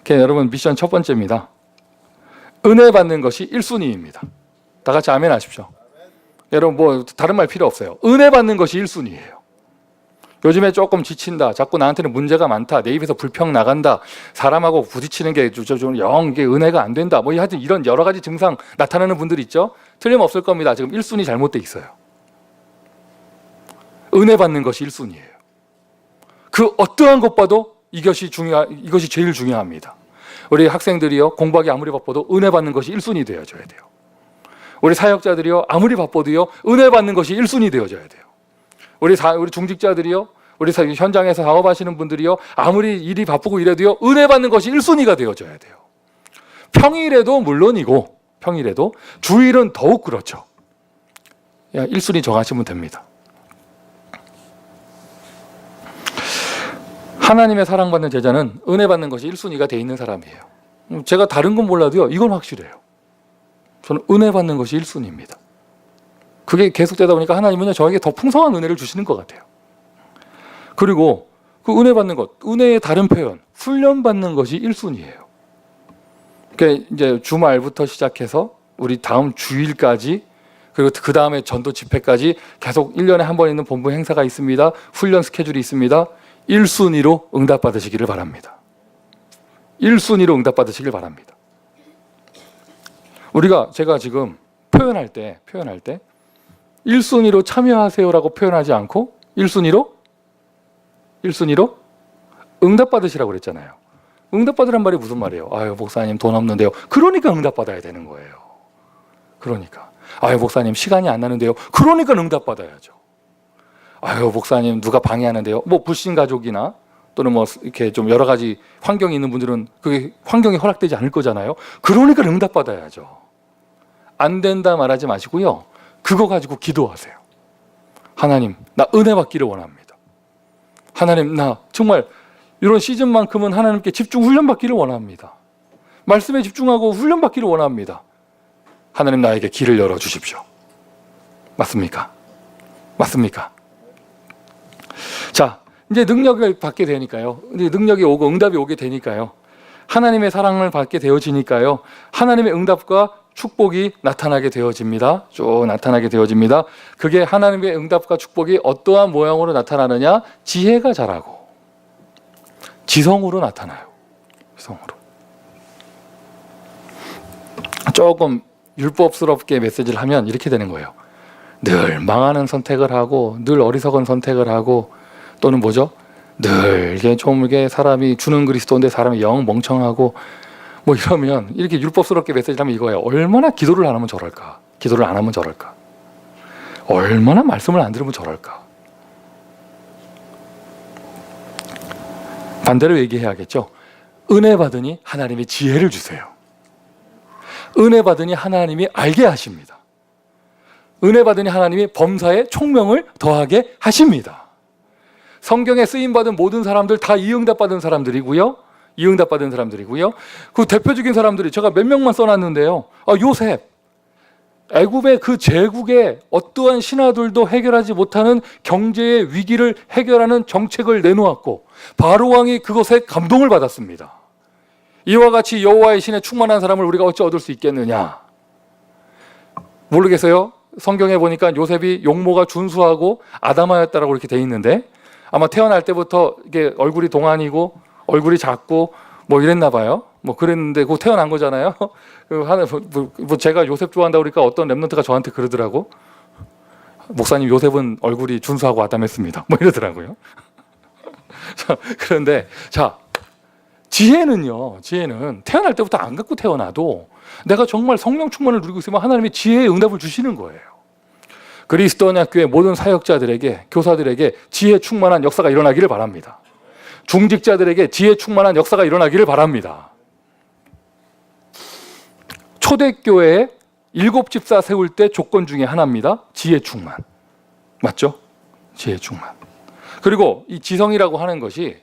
A: 여러분, 미션 첫 번째입니다. 은혜 받는 것이 1순위입니다. 다 같이 아멘 하십시오. 여러분, 뭐 다른 말 필요 없어요. 은혜 받는 것이 1순위예요. 요즘에 조금 지친다, 자꾸 나한테는 문제가 많다, 내 입에서 불평 나간다, 사람하고 부딪히는 게 좀 영 이게 은혜가 안 된다, 뭐 하여튼 이런 여러 가지 증상 나타나는 분들 있죠? 틀림없을 겁니다. 지금 1순위 잘못돼 있어요. 은혜 받는 것이 1순위예요. 그 어떠한 것봐도 이것이 제일 중요합니다. 우리 학생들이요, 공부하기 아무리 바빠도 은혜 받는 것이 1순위 되어줘야 돼요. 우리 사역자들이요, 아무리 바빠도요, 은혜 받는 것이 1순위 되어줘야 돼요. 우리 중직자들이요, 우리 현장에서 사업하시는 분들이요, 아무리 일이 바쁘고 이래도요, 은혜 받는 것이 1순위가 되어줘야 돼요. 평일에도 물론이고, 평일에도 주일은 더욱 그렇죠. 1순위 정하시면 됩니다. 하나님의 사랑받는 제자는 은혜 받는 것이 1순위가 돼 있는 사람이에요. 제가 다른 건 몰라도요, 이건 확실해요. 저는 은혜 받는 것이 1순위입니다. 그게 계속되다 보니까 하나님은 저에게 더 풍성한 은혜를 주시는 것 같아요. 그리고 그 은혜 받는 것, 은혜의 다른 표현, 훈련 받는 것이 1순위예요. 그러니까 이제 주말부터 시작해서 우리 다음 주일까지, 그리고 그 다음에 전도 집회까지 계속 1년에 한 번 있는 본부 행사가 있습니다. 훈련 스케줄이 있습니다. 1순위로 응답받으시기를 바랍니다. 1순위로 응답받으시길 바랍니다. 제가 지금 표현할 때 1순위로 참여하세요라고 표현하지 않고 1순위로 응답받으시라고 그랬잖아요. 응답받으란 말이 무슨 말이에요? 아유, 목사님 돈 없는데요. 그러니까 응답받아야 되는 거예요. 그러니까. 아유, 목사님 시간이 안 나는데요. 그러니까 응답받아야죠. 아유, 목사님 누가 방해하는데요. 뭐 불신 가족이나 또는 뭐 이렇게 좀 여러 가지 환경이 있는 분들은 그게 환경이 허락되지 않을 거잖아요. 그러니까 응답받아야죠. 안 된다 말하지 마시고요. 그거 가지고 기도하세요. 하나님, 나 은혜 받기를 원합니다. 하나님, 나 정말 이런 시즌만큼은 하나님께 집중 훈련 받기를 원합니다. 말씀에 집중하고 훈련 받기를 원합니다. 하나님, 나에게 길을 열어 주십시오. 맞습니까? 맞습니까? 자, 이제 능력을 받게 되니까요. 이제 능력이 오고 응답이 오게 되니까요. 하나님의 사랑을 받게 되어지니까요. 하나님의 응답과 축복이 나타나게 되어집니다. 쭉 나타나게 되어집니다. 그게 하나님의 응답과 축복이 어떠한 모양으로 나타나느냐? 지혜가 자라고 지성으로 나타나요. 지성으로. 조금 율법스럽게 메시지를 하면 이렇게 되는 거예요. 늘 망하는 선택을 하고 늘 어리석은 선택을 하고 또는 뭐죠? 늘 이게 좀 이게 사람이 주는 그리스도인데 사람이 영 멍청하고 뭐 이러면 이렇게 율법스럽게 메시지를 하면 이거예요. 얼마나 기도를 안 하면 저럴까? 기도를 안 하면 저럴까? 얼마나 말씀을 안 들으면 저럴까? 반대로 얘기해야겠죠. 은혜 받으니 하나님이 지혜를 주세요. 은혜 받으니 하나님이 알게 하십니다. 은혜 받으니 하나님이 범사에 총명을 더하게 하십니다. 성경에 쓰임받은 모든 사람들 다 이 응답 받은 사람들이고요. 이 응답 받은 사람들이고요. 그 대표적인 사람들이 제가 몇 명만 써놨는데요. 요셉, 애굽의 그 제국의 어떠한 신하들도 해결하지 못하는 경제의 위기를 해결하는 정책을 내놓았고 바로 왕이 그것에 감동을 받았습니다. 이와 같이 여호와의 신에 충만한 사람을 우리가 어찌 얻을 수 있겠느냐? 모르겠어요. 성경에 보니까 요셉이 용모가 준수하고 아담하였다라고 이렇게 돼 있는데 아마 태어날 때부터 이게 얼굴이 동안이고 얼굴이 작고 뭐 이랬나 봐요. 뭐 그랬는데 그 태어난 거잖아요. 제가 요셉 좋아한다고 그러니까 어떤 랩런트가 저한테 그러더라고. 목사님 요셉은 얼굴이 준수하고 아담했습니다. 뭐 이러더라고요. 그런데 지혜는요. 지혜는 태어날 때부터 안 갖고 태어나도 내가 정말 성령 충만을 누리고 있으면 하나님이 지혜의 응답을 주시는 거예요. 그리스도 언약교회 모든 사역자들에게 교사들에게 지혜 충만한 역사가 일어나기를 바랍니다. 중직자들에게 지혜 충만한 역사가 일어나기를 바랍니다. 초대교회에 7집사 세울 때 조건 중에 하나입니다. 지혜 충만. 맞죠? 지혜 충만. 그리고 이 지성이라고 하는 것이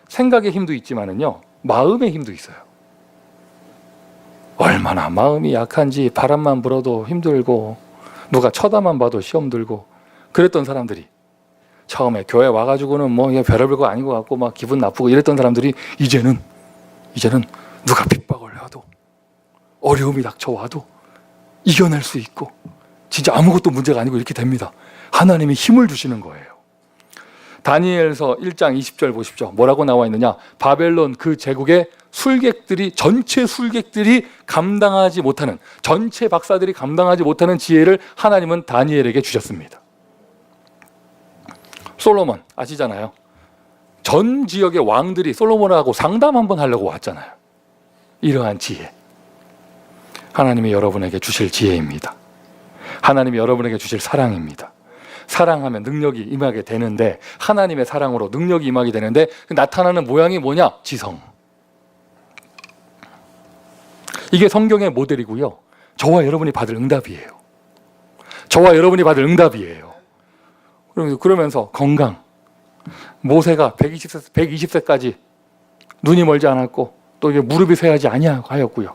A: 생각의 힘도 있지만은요, 마음의 힘도 있어요. 얼마나 마음이 약한지 바람만 불어도 힘들고 누가 쳐다만 봐도 시험 들고 그랬던 사람들이 처음에 교회 와가지고는 뭐 별의별 거 아닌 것 같고 막 기분 나쁘고 이랬던 사람들이 이제는 누가 핍박을 해도 어려움이 닥쳐와도 이겨낼 수 있고 진짜 아무것도 문제가 아니고 이렇게 됩니다. 하나님이 힘을 주시는 거예요. 다니엘서 1장 20절 보십시오. 뭐라고 나와 있느냐? 바벨론 그 제국의 전체 술객들이 감당하지 못하는, 전체 박사들이 감당하지 못하는 지혜를 하나님은 다니엘에게 주셨습니다. 솔로몬 아시잖아요. 전 지역의 왕들이 솔로몬하고 상담 한번 하려고 왔잖아요. 이러한 지혜, 하나님이 여러분에게 주실 지혜입니다. 하나님이 여러분에게 주실 사랑입니다. 사랑하면 능력이 임하게 되는데, 하나님의 사랑으로 능력이 임하게 되는데 나타나는 모양이 뭐냐? 지성. 이게 성경의 모델이고요. 저와 여러분이 받을 응답이에요. 저와 여러분이 받을 응답이에요. 그러면서 건강. 모세가 120세까지 눈이 멀지 않았고 또 이게 무릎이 쇠하지 아니하였고요.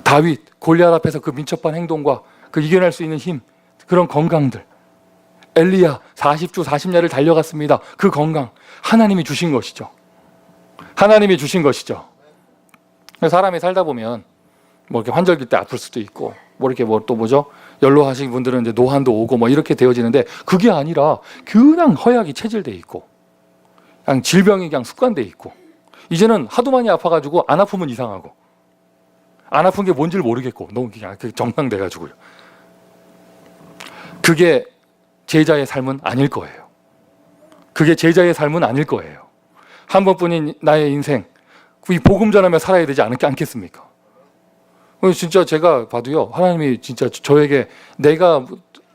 A: 다윗 골리앗 앞에서 그 민첩한 행동과 그 이겨낼 수 있는 힘, 그런 건강들. 엘리야 40주 40야를 달려갔습니다. 그 건강 하나님이 주신 것이죠. 하나님이 주신 것이죠. 사람이 살다 보면 뭐 이렇게 환절기 때 아플 수도 있고 뭐 이렇게 뭐 또 뭐죠? 연로하신 분들은 이제 노환도 오고 뭐 이렇게 되어지는데, 그게 아니라 그냥 허약이 체질돼 있고 그냥 질병이 그냥 습관돼 있고 이제는 하도 많이 아파가지고 안 아프면 이상하고 안 아픈 게 뭔지를 모르겠고 너무 그냥 정상돼 가지고요. 그게 제자의 삶은 아닐 거예요. 그게 제자의 삶은 아닐 거예요. 한 번뿐인 나의 인생, 이 복음 전하며 살아야 되지 않겠습니까? 진짜 제가 봐도요, 하나님이 진짜 저에게 내가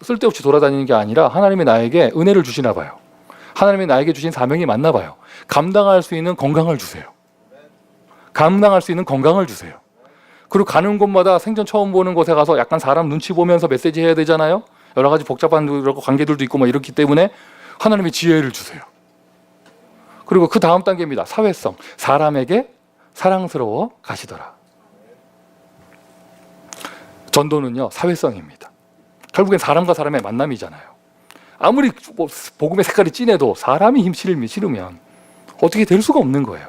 A: 쓸데없이 돌아다니는 게 아니라 하나님이 나에게 은혜를 주시나 봐요. 하나님이 나에게 주신 사명이 맞나 봐요. 감당할 수 있는 건강을 주세요. 감당할 수 있는 건강을 주세요. 그리고 가는 곳마다 생전 처음 보는 곳에 가서 약간 사람 눈치 보면서 메시지 해야 되잖아요. 여러 가지 복잡한 관계들도 있고 뭐 이렇기 때문에 하나님이 지혜를 주세요. 그리고 그 다음 단계입니다. 사회성. 사람에게 사랑스러워 가시더라. 전도는요, 사회성입니다. 결국엔 사람과 사람의 만남이잖아요. 아무리 복음의 색깔이 진해도 사람이 싫으면 어떻게 될 수가 없는 거예요.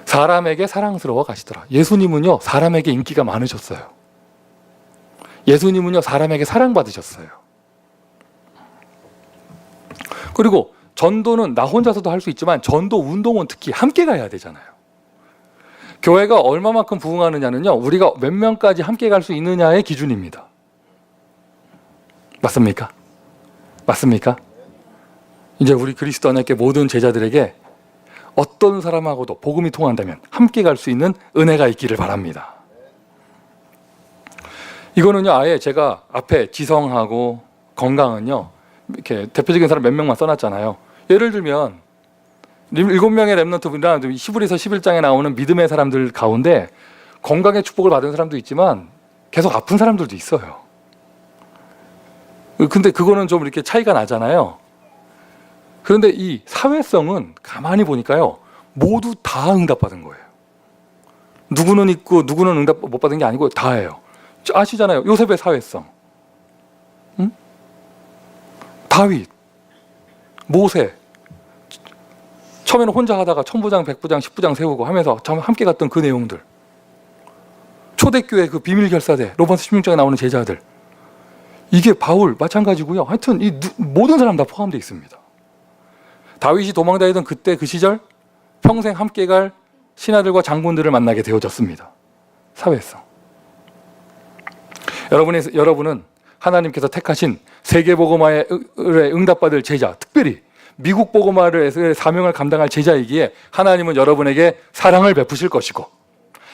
A: 사람에게 사랑스러워 가시더라. 예수님은요, 사람에게 인기가 많으셨어요. 예수님은요, 사람에게 사랑받으셨어요. 그리고 전도는 나 혼자서도 할 수 있지만 전도 운동은 특히 함께 가야 되잖아요. 교회가 얼마만큼 부흥하느냐는요, 우리가 몇 명까지 함께 갈 수 있느냐의 기준입니다. 맞습니까? 맞습니까? 이제 우리 그리스도 안에게 모든 제자들에게 어떤 사람하고도 복음이 통한다면 함께 갈 수 있는 은혜가 있기를 바랍니다. 이거는요, 아예 제가 앞에 지성하고 건강은요, 이렇게 대표적인 사람 몇 명만 써놨잖아요. 예를 들면 7명의 렘넌트분이나 히브리서 11장에 나오는 믿음의 사람들 가운데 건강의 축복을 받은 사람도 있지만 계속 아픈 사람들도 있어요. 근데 그거는 좀 이렇게 차이가 나잖아요. 그런데 이 사회성은 가만히 보니까요, 모두 다 응답받은 거예요. 누구는 있고 누구는 응답 못 받은 게 아니고 다예요. 아시잖아요, 요셉의 사회성. 응? 다윗, 모세, 처음에는 혼자 하다가 천부장, 백부장, 십부장 세우고 하면서 함께 갔던 그 내용들. 초대교회 그 비밀 결사대, 로마서 16장에 나오는 제자들. 이게 바울 마찬가지고요. 하여튼 이 모든 사람 다 포함되어 있습니다. 다윗이 도망다니던 그때 그 시절 평생 함께 갈 신하들과 장군들을 만나게 되어졌습니다. 사회성. 여러분은 하나님께서 택하신 세계복음화에 응답받을 제자, 특별히 미국 복음화를 사명을 감당할 제자이기에 하나님은 여러분에게 사랑을 베푸실 것이고,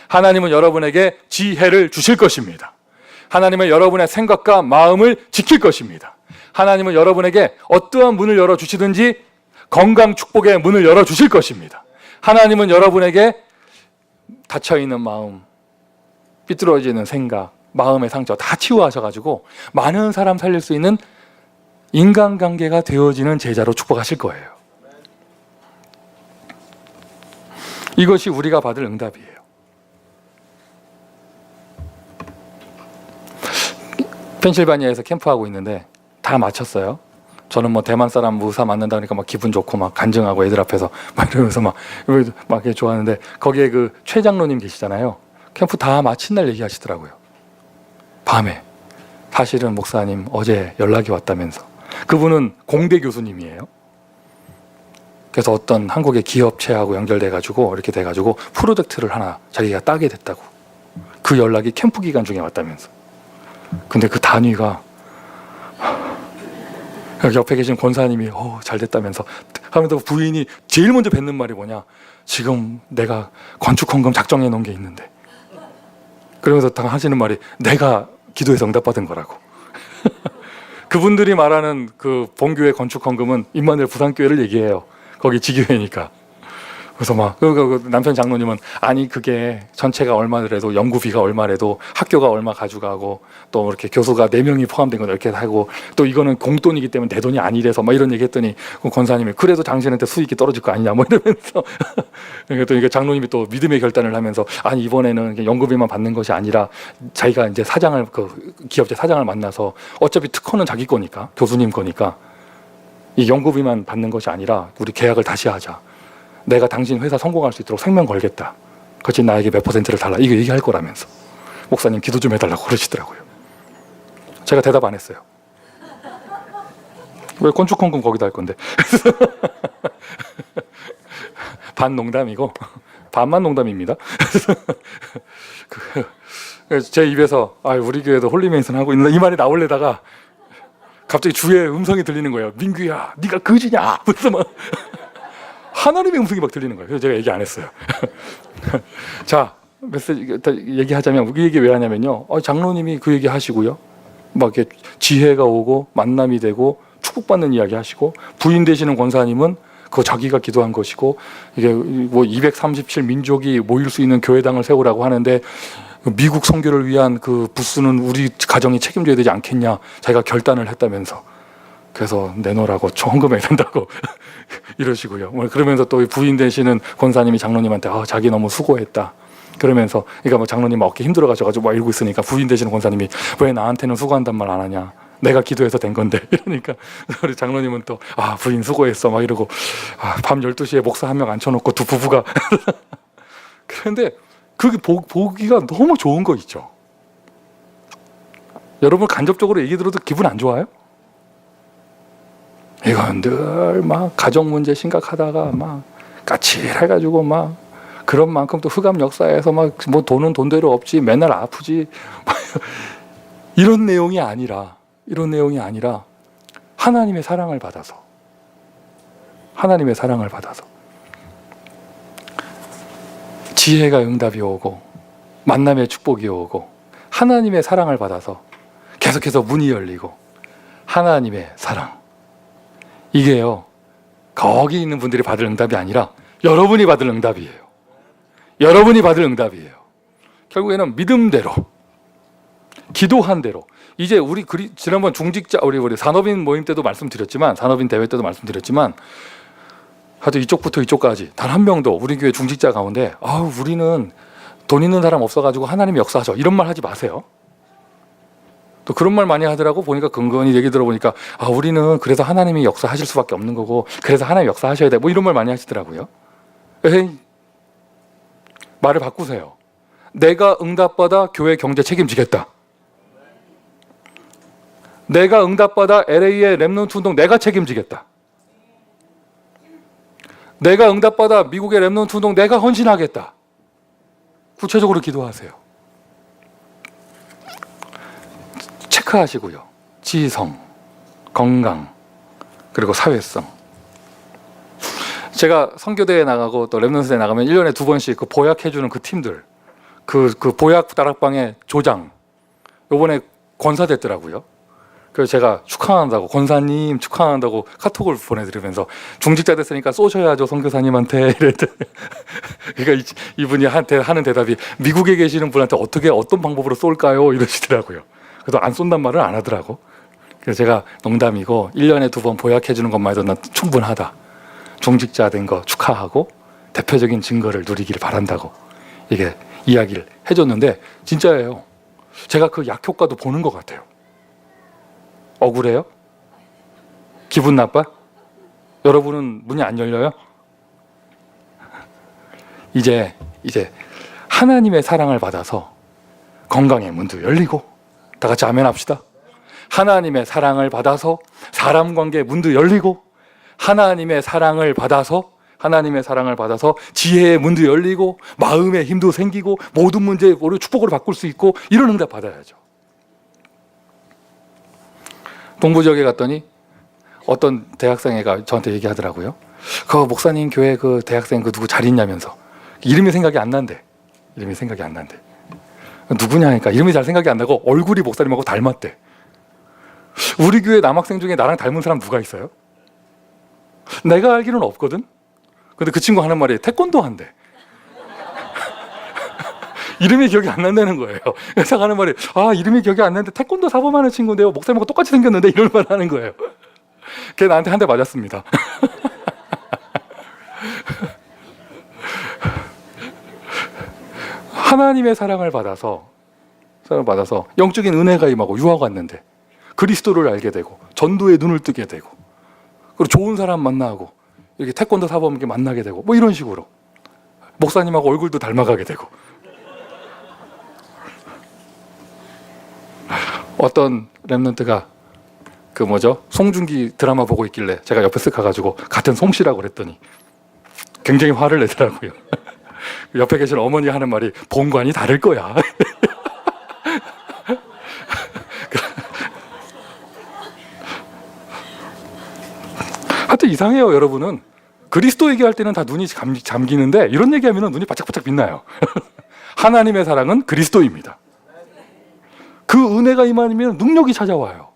A: 하나님은 여러분에게 지혜를 주실 것입니다. 하나님은 여러분의 생각과 마음을 지킬 것입니다. 하나님은 여러분에게 어떠한 문을 열어주시든지 건강 축복의 문을 열어주실 것입니다. 하나님은 여러분에게 닫혀있는 마음, 삐뚤어지는 생각, 마음의 상처 다 치유하셔가지고 많은 사람 살릴 수 있는 인간관계가 되어지는 제자로 축복하실 거예요. 이것이 우리가 받을 응답이에요. 펜실바니아에서 캠프하고 있는데 다 마쳤어요. 저는 뭐 대만 사람 무사 맞는다 그러니까 막 기분 좋고 막 간증하고 애들 앞에서 막 이러면서 막 이렇게 좋아하는데, 거기에 그 최 장로님 계시잖아요. 캠프 다 마친 날 얘기하시더라고요. 밤에 사실은 목사님 어제 연락이 왔다면서. 그분은 공대 교수님이에요. 그래서 어떤 한국의 기업체하고 연결돼가지고 이렇게 돼가지고 프로젝트를 하나 자기가 따게 됐다고. 그 연락이 캠프 기간 중에 왔다면서. 근데 그 단위가 옆에 계신 권사님이 잘 됐다면서 하면서 부인이 제일 먼저 뱉는 말이 뭐냐, 지금 내가 건축헌금 작정해 놓은 게 있는데, 그러면서 하시는 말이 내가 기도해서 응답받은 거라고. 그분들이 말하는 그 본교회 건축헌금은 임마누엘 부산교회를 얘기해요. 거기 지교회니까. 그래서 막 남편 장로님은 아니 그게 전체가 얼마더라도 연구비가 얼마래도 학교가 얼마 가져가고 또 이렇게 교수가 4명이 포함된 건 이렇게 하고 또 이거는 공돈이기 때문에 내 돈이 아니래서 막 이런 얘기 했더니 그 권사님이 그래도 당신한테 수익이 떨어질 거 아니냐 뭐 이러면서 또 장로님이 또 믿음의 결단을 하면서 아니 이번에는 연구비만 받는 것이 아니라 자기가 이제 사장을 그 기업체 사장을 만나서 어차피 특허는 자기 거니까 교수님 거니까 이 연구비만 받는 것이 아니라 우리 계약을 다시 하자. 내가 당신 회사 성공할 수 있도록 생명 걸겠다. 그렇지 나에게 몇 %를 달라. 이거 얘기할 거라면서. 목사님 기도 좀 해달라고 그러시더라고요. 제가 대답 안 했어요. 왜 건축헌금 거기다 할 건데. 반 농담이고 반만 농담입니다. 제 입에서 우리 교회도 홀리메이슨 하고 있는 이 말이 나올래다가 갑자기 주의 음성이 들리는 거예요. 민규야 네가 거지냐. 무슨 막 하나님의 음성이 막 들리는 거예요. 그래서 제가 얘기 안 했어요. 자, 메시지 얘기하자면 그 얘기 왜 하냐면요. 장로님이 그 얘기 하시고요. 막 이렇게 지혜가 오고 만남이 되고 축복받는 이야기 하시고, 부인 되시는 권사님은 그거 자기가 기도한 것이고, 이게 뭐 237 민족이 모일 수 있는 교회당을 세우라고 하는데 미국 선교를 위한 그 부스는 우리 가정이 책임져야 되지 않겠냐. 자기가 결단을 했다면서. 그래서 내놓으라고 헌금해야 된다고 이러시고요. 그러면서 또 부인 되시는 권사님이 장로님한테 자기 너무 수고했다. 그러면서 그러니까 뭐 장로님 어깨 힘들어가지고 막 이러고 있으니까 부인 되시는 권사님이 왜 나한테는 수고한단 말 안 하냐. 내가 기도해서 된 건데. 이러니까 우리 장로님은 또 부인 수고했어 막 이러고 밤 12시에 목사 한 명 앉혀놓고 두 부부가 그런데 그게 보기가 너무 좋은 거 있죠. 여러분 간접적으로 얘기 들어도 기분 안 좋아요? 이건 늘 막 가정 문제 심각하다가 막 까칠해가지고 막 그런 만큼 또 흑암 역사에서 막 뭐 돈은 돈대로 없지 맨날 아프지 이런 내용이 아니라 이런 내용이 아니라 하나님의 사랑을 받아서, 하나님의 사랑을 받아서 지혜가 응답이 오고 만남의 축복이 오고 하나님의 사랑을 받아서 계속해서 문이 열리고 하나님의 사랑, 이게요 거기 있는 분들이 받을 응답이 아니라 여러분이 받을 응답이에요. 여러분이 받을 응답이에요. 결국에는 믿음대로, 기도한 대로. 이제 우리 지난번 중직자 우리 산업인 모임 때도 말씀드렸지만, 산업인 대회 때도 말씀드렸지만, 하여튼 이쪽부터 이쪽까지 단 한 명도 우리 교회 중직자 가운데 우리는 돈 있는 사람 없어가지고 하나님이 역사하셔 이런 말 하지 마세요. 또 그런 말 많이 하더라고. 보니까 근거니 얘기 들어보니까 우리는 그래서 하나님이 역사하실 수밖에 없는 거고 그래서 하나님 역사하셔야 돼 뭐 이런 말 많이 하시더라고요. 에이, 말을 바꾸세요. 내가 응답받아 교회 경제 책임지겠다. 내가 응답받아 LA의 렘넌트 운동 내가 책임지겠다. 내가 응답받아 미국의 렘넌트 운동 내가 헌신하겠다. 구체적으로 기도하세요. 체크하시고요. 지성, 건강, 그리고 사회성. 제가 선교대회 나가고 또 렘넌트대회 나가면 1년에 2번씩 그 보약해주는 그 팀들, 그 보약 다락방의 조장, 요번에 권사 됐더라고요. 그래서 제가 축하한다고, 권사님 축하한다고 카톡을 보내드리면서 중직자 됐으니까 쏘셔야죠 선교사님한테 이랬더니 그러니까 이분이 하는 대답이 미국에 계시는 분한테 어떤 방법으로 쏠까요? 이러시더라고요. 그래서 안 쏜단 말을 안 하더라고. 그래서 제가 농담이고 1년에 2번 보약해 주는 것만 해도 난 충분하다. 중직자 된 거 축하하고 대표적인 증거를 누리기를 바란다고 이게 이야기를 해줬는데 진짜예요. 제가 그 약효과도 보는 것 같아요. 억울해요? 기분 나빠? 여러분은 문이 안 열려요? 이제 하나님의 사랑을 받아서 건강의 문도 열리고, 다 같이 아멘 합시다. 하나님의 사랑을 받아서 사람 관계의 문도 열리고, 하나님의 사랑을 받아서 지혜의 문도 열리고, 마음의 힘도 생기고, 모든 문제를 축복으로 바꿀 수 있고, 이런 응답 받아야죠. 동부 지역에 갔더니 어떤 대학생애가 저한테 얘기하더라고요. 그 목사님 교회 그 대학생 그 누구 잘 있냐면서. 이름이 생각이 안 난대. 누구냐 하니까 이름이 잘 생각이 안 나고 얼굴이 목사님하고 닮았대. 우리 교회 남학생 중에 나랑 닮은 사람 누가 있어요? 내가 알기로는 없거든. 근데 그 친구 하는 말이 태권도 한대. 이름이 기억이 안 난다는 거예요. 그래서 하는 말이 이름이 기억이 안 나는데 태권도 사범하는 친구인데요. 목사님하고 똑같이 생겼는데 이런 말 하는 거예요. 걔 나한테 한 대 맞았습니다. 하나님의 사랑을 받아서 영적인 은혜가 임하고 유학 왔는데 그리스도를 알게 되고 전도의 눈을 뜨게 되고 그리고 좋은 사람 만나고 이렇게 태권도 사범에게 만나게 되고 뭐 이런 식으로 목사님하고 얼굴도 닮아가게 되고 어떤 렘넌트가 송중기 드라마 보고 있길래 제가 옆에 쓱 가가지고 같은 송씨라고 그랬더니 굉장히 화를 내더라고요. 옆에 계신 어머니 하는 말이 본관이 다를 거야. 하여튼 이상해요. 여러분은 그리스도 얘기할 때는 다 눈이 잠기는데 이런 얘기하면 눈이 바짝바짝 빛나요. 하나님의 사랑은 그리스도입니다. 그 은혜가 임하면 능력이 찾아와요.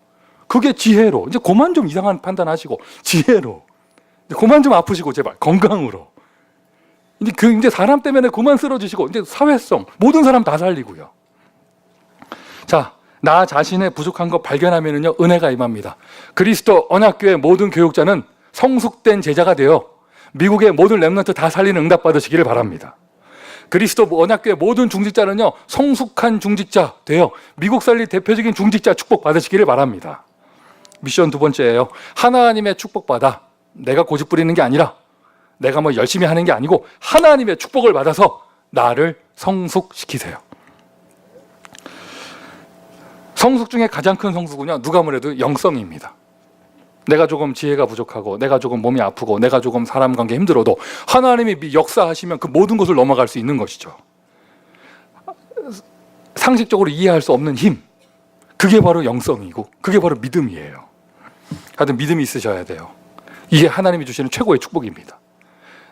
A: 그게 지혜로. 이제 그만 좀 이상한 판단하시고 지혜로. 그만 좀 아프시고 제발 건강으로. 이제 사람 때문에 그만 쓰러지시고 이제 사회성 모든 사람 다 살리고요. 자, 나 자신의 부족한 거 발견하면은요 은혜가 임합니다. 그리스도 언약교회 모든 교육자는 성숙된 제자가 되어 미국의 모든 렘넌트 다 살리는 응답 받으시기를 바랍니다. 그리스도 언약교회 모든 중직자는요 성숙한 중직자 되어 미국 살릴 대표적인 중직자 축복 받으시기를 바랍니다. 미션 두 번째예요. 하나님의 축복 받아 내가 고집 부리는 게 아니라 내가 뭐 열심히 하는 게 아니고 하나님의 축복을 받아서 나를 성숙시키세요. 성숙 중에 가장 큰 성숙은요 누가 뭐래도 영성입니다. 내가 조금 지혜가 부족하고 내가 조금 몸이 아프고 내가 조금 사람 관계 힘들어도 하나님이 역사하시면 그 모든 것을 넘어갈 수 있는 것이죠. 상식적으로 이해할 수 없는 힘, 그게 바로 영성이고 그게 바로 믿음이에요. 하여튼 믿음이 있으셔야 돼요. 이게 하나님이 주시는 최고의 축복입니다.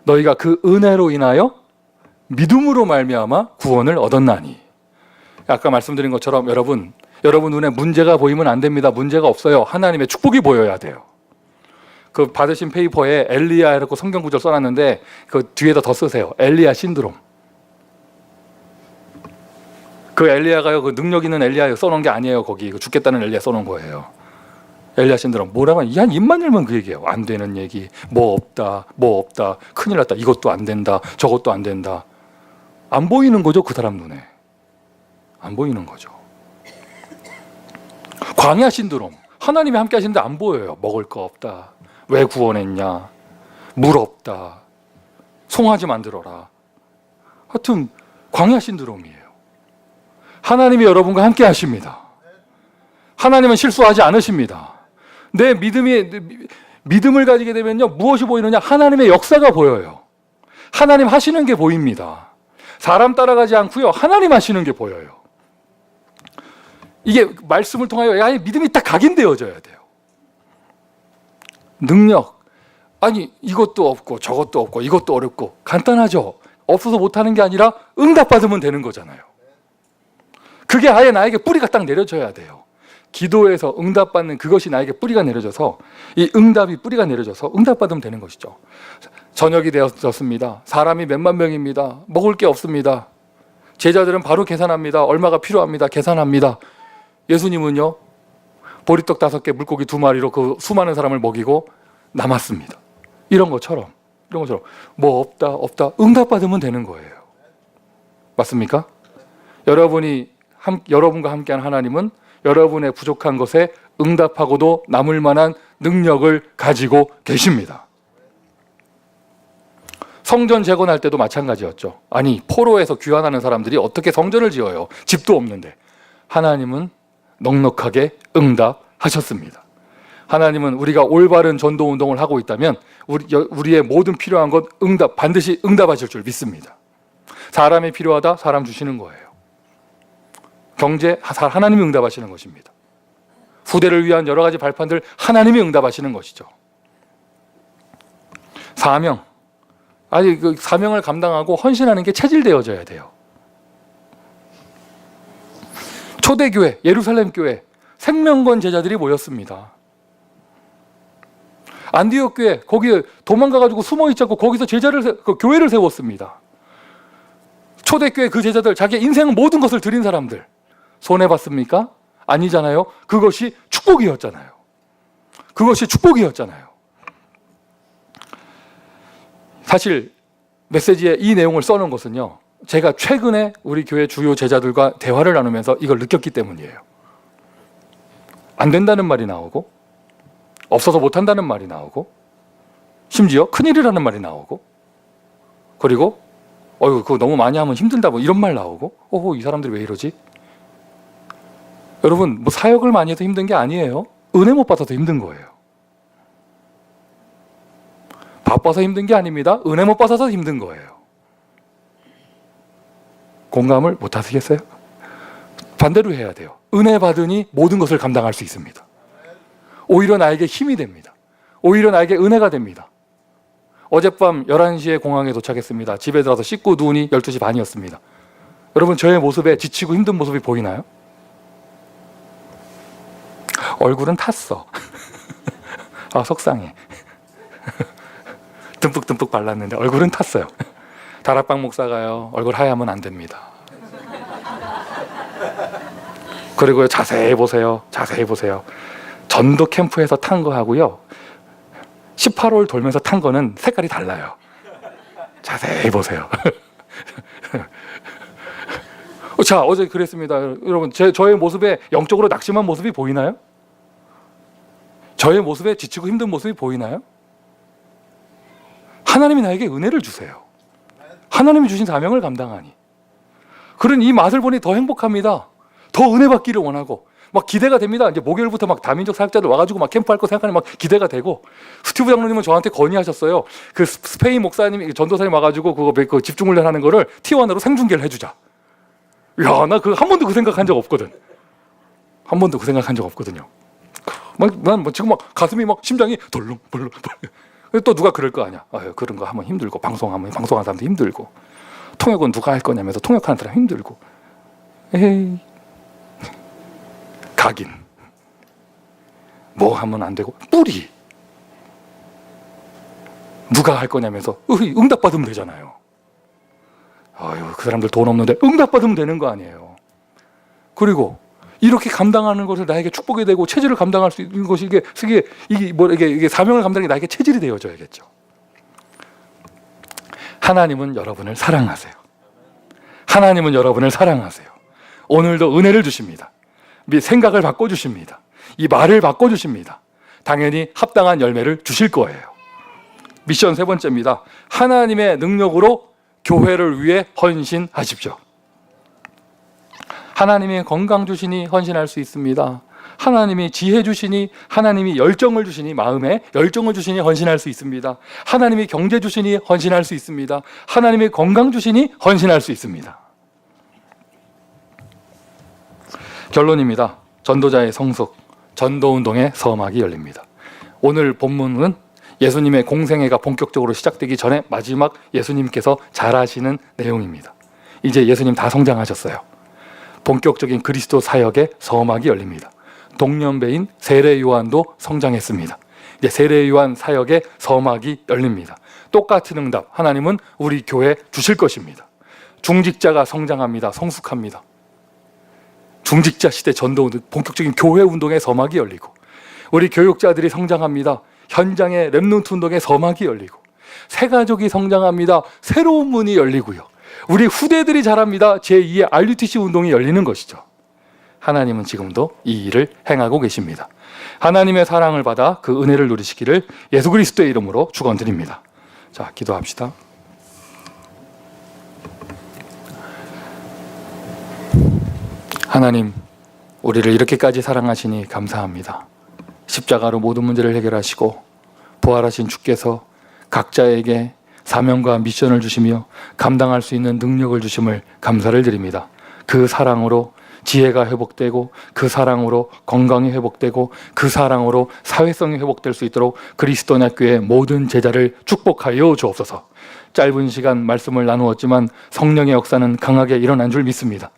A: 너희가 그 은혜로 인하여 믿음으로 말미암아 구원을 얻었나니. 아까 말씀드린 것처럼 여러분 눈에 문제가 보이면 안 됩니다. 문제가 없어요. 하나님의 축복이 보여야 돼요. 그 받으신 페이퍼에 엘리야라고 성경 구절 써놨는데 그 뒤에다 더 쓰세요. 엘리야 신드롬. 그 엘리야가요, 그 능력 있는 엘리야 써놓은 게 아니에요. 거기 그 죽겠다는 엘리야 써놓은 거예요. 엘리야 신드롬. 뭐라고 하면 한 입만 열면 그 얘기예요. 안 되는 얘기, 뭐 없다, 큰일 났다, 이것도 안 된다, 저것도 안 된다. 안 보이는 거죠, 그 사람 눈에. 안 보이는 거죠. 광야 신드롬. 하나님이 함께 하시는데 안 보여요. 먹을 거 없다, 왜 구원했냐, 물 없다, 송아지 만들어라. 하여튼 광야 신드롬이에요. 하나님이 여러분과 함께 하십니다. 하나님은 실수하지 않으십니다. 내 믿음을 가지게 되면요, 무엇이 보이느냐? 하나님의 역사가 보여요. 하나님 하시는 게 보입니다. 사람 따라가지 않고요, 하나님 하시는 게 보여요. 이게 말씀을 통하여 믿음이 딱 각인되어져야 돼요. 능력, 아니 이것도 없고 저것도 없고 이것도 어렵고. 간단하죠. 없어서 못하는 게 아니라 응답받으면 되는 거잖아요. 그게 아예 나에게 뿌리가 딱 내려져야 돼요. 기도에서 응답받는 그것이 나에게 뿌리가 내려져서, 이 응답이 뿌리가 내려져서 응답받으면 되는 것이죠. 저녁이 되었습니다. 사람이 몇만 명입니다. 먹을 게 없습니다. 제자들은 바로 계산합니다. 얼마가 필요합니다. 계산합니다. 예수님은요, 보리떡 5개, 물고기 2마리로 그 수많은 사람을 먹이고 남았습니다. 이런 것처럼 뭐 없다 응답받으면 되는 거예요. 맞습니까? 여러분과 함께한 하나님은 여러분의 부족한 것에 응답하고도 남을 만한 능력을 가지고 계십니다. 성전 재건할 때도 마찬가지였죠. 아니, 포로에서 귀환하는 사람들이 어떻게 성전을 지어요? 집도 없는데. 하나님은 넉넉하게 응답하셨습니다. 하나님은 우리가 올바른 전도 운동을 하고 있다면 우리의 모든 필요한 것 반드시 응답하실 줄 믿습니다. 사람이 필요하다, 사람 주시는 거예요. 경제, 하나님이 응답하시는 것입니다. 후대를 위한 여러 가지 발판들, 하나님이 응답하시는 것이죠. 사명, 그 사명을 감당하고 헌신하는 게 체질되어져야 돼요. 초대교회, 예루살렘 교회, 생명건 제자들이 모였습니다. 안디옥 교회, 거기에 도망가가지고 숨어있지 않고 거기서 교회를 세웠습니다. 초대교회 그 제자들, 자기의 인생 모든 것을 드린 사람들, 손해봤습니까? 아니잖아요. 그것이 축복이었잖아요. 사실 메시지에 이 내용을 써놓은 것은요, 제가 최근에 우리 교회 주요 제자들과 대화를 나누면서 이걸 느꼈기 때문이에요. 안 된다는 말이 나오고, 없어서 못한다는 말이 나오고, 심지어 큰일이라는 말이 나오고, 그리고 그거 너무 많이 하면 힘든다, 뭐 이런 말 나오고, 이 사람들이 왜 이러지? 여러분, 뭐 사역을 많이 해도 힘든 게 아니에요. 은혜 못 받아서 힘든 거예요. 바빠서 힘든 게 아닙니다. 은혜 못 받아서 힘든 거예요. 공감을 못 하시겠어요? 반대로 해야 돼요. 은혜 받으니 모든 것을 감당할 수 있습니다. 오히려 나에게 힘이 됩니다. 오히려 나에게 은혜가 됩니다. 어젯밤 11시에 공항에 도착했습니다. 집에 들어서 씻고 누우니 12시 반이었습니다. 여러분, 저의 모습에 지치고 힘든 모습이 보이나요? 얼굴은 탔어. 속상해. 듬뿍듬뿍 발랐는데 얼굴은 탔어요. 다락방 목사가요, 얼굴 하얗면 안 됩니다. 그리고 자세히 보세요. 전도 캠프에서 탄 거하고요, 18홀 돌면서 탄 거는 색깔이 달라요. 자세히 보세요. 자, 어제 그랬습니다. 여러분, 저의 모습에 영적으로 낙심한 모습이 보이나요? 저의 모습에 지치고 힘든 모습이 보이나요? 하나님이 나에게 은혜를 주세요. 하나님이 주신 사명을 감당하니. 그런 이 맛을 보니 더 행복합니다. 더 은혜 받기를 원하고 막 기대가 됩니다. 이제 목요일부터 막 다민족 사역자들 와가지고 막 캠프할 거 생각하니 막 기대가 되고, 스티브 장로님은 저한테 건의하셨어요. 그 스페인 목사님이 전도사님 와가지고 그거 집중훈련 하는 거를 T1으로 생중계를 해주자. 야, 나 한 번도 그 생각한 적 없거든. 한 번도 그 생각한 적 없거든요. 난 지금 막 가슴이 막 심장이 덜렁벌렁. 또 누가 그럴 거 아니야. 그런 거 하면 힘들고 방송하는 사람도 힘들고 통역은 누가 할 거냐면서 통역하는 사람 힘들고. 에이, 각인 뭐 하면 안 되고 뿌리 누가 할 거냐면서 응답 받으면 되잖아요. 그 사람들 돈 없는데 응답 받으면 되는 거 아니에요. 그리고 이렇게 감당하는 것을 나에게 축복이 되고 체질을 감당할 수 있는 것이 이게 사명을 감당하는 게 나에게 체질이 되어져야겠죠. 하나님은 여러분을 사랑하세요. 하나님은 여러분을 사랑하세요. 오늘도 은혜를 주십니다. 생각을 바꿔주십니다. 이 말을 바꿔주십니다. 당연히 합당한 열매를 주실 거예요. 미션 세 번째입니다. 하나님의 능력으로 교회를 위해 헌신하십시오. 하나님이 건강 주시니 헌신할 수 있습니다. 하나님이 지혜 주시니, 하나님이 열정을 주시니, 마음에 열정을 주시니 헌신할 수 있습니다. 하나님이 경제 주시니 헌신할 수 있습니다. 하나님이 건강 주시니 헌신할 수 있습니다. 결론입니다. 전도자의 성숙, 전도운동의 서막이 열립니다. 오늘 본문은 예수님의 공생애가 본격적으로 시작되기 전에 마지막 예수님께서 잘하시는 내용입니다. 이제 예수님 다 성장하셨어요. 본격적인 그리스도 사역의 서막이 열립니다. 동년배인 세례 요한도 성장했습니다. 이제 세례 요한 사역의 서막이 열립니다. 똑같은 응답 하나님은 우리 교회에 주실 것입니다. 중직자가 성장합니다. 성숙합니다. 중직자 시대 전도운동, 본격적인 교회 운동의 서막이 열리고, 우리 교육자들이 성장합니다. 현장의 렘넌트 운동의 서막이 열리고, 새가족이 성장합니다. 새로운 문이 열리고요. 우리 후대들이 자랍니다. 제2의 RUTC 운동이 열리는 것이죠. 하나님은 지금도 이 일을 행하고 계십니다. 하나님의 사랑을 받아 그 은혜를 누리시기를 예수 그리스도의 이름으로 축원드립니다. 자, 기도합시다. 하나님, 우리를 이렇게까지 사랑하시니 감사합니다. 십자가로 모든 문제를 해결하시고 부활하신 주께서 각자에게 사명과 미션을 주시며 감당할 수 있는 능력을 주심을 감사를 드립니다. 그 사랑으로 지혜가 회복되고, 그 사랑으로 건강이 회복되고, 그 사랑으로 사회성이 회복될 수 있도록 그리스도인의 교회 모든 제자를 축복하여 주옵소서. 짧은 시간 말씀을 나누었지만 성령의 역사는 강하게 일어난 줄 믿습니다.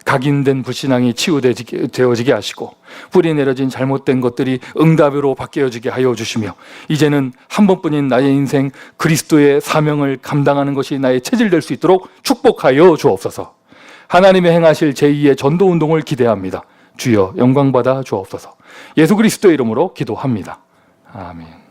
A: 각인된 불신앙이 치유되어지게 하시고, 뿌리 내려진 잘못된 것들이 응답으로 바뀌어지게 하여 주시며, 이제는 한 번뿐인 나의 인생 그리스도의 사명을 감당하는 것이 나의 체질될 수 있도록 축복하여 주옵소서. 하나님의 행하실 제2의 전도운동을 기대합니다. 주여 영광받아 주옵소서. 예수 그리스도의 이름으로 기도합니다. 아멘.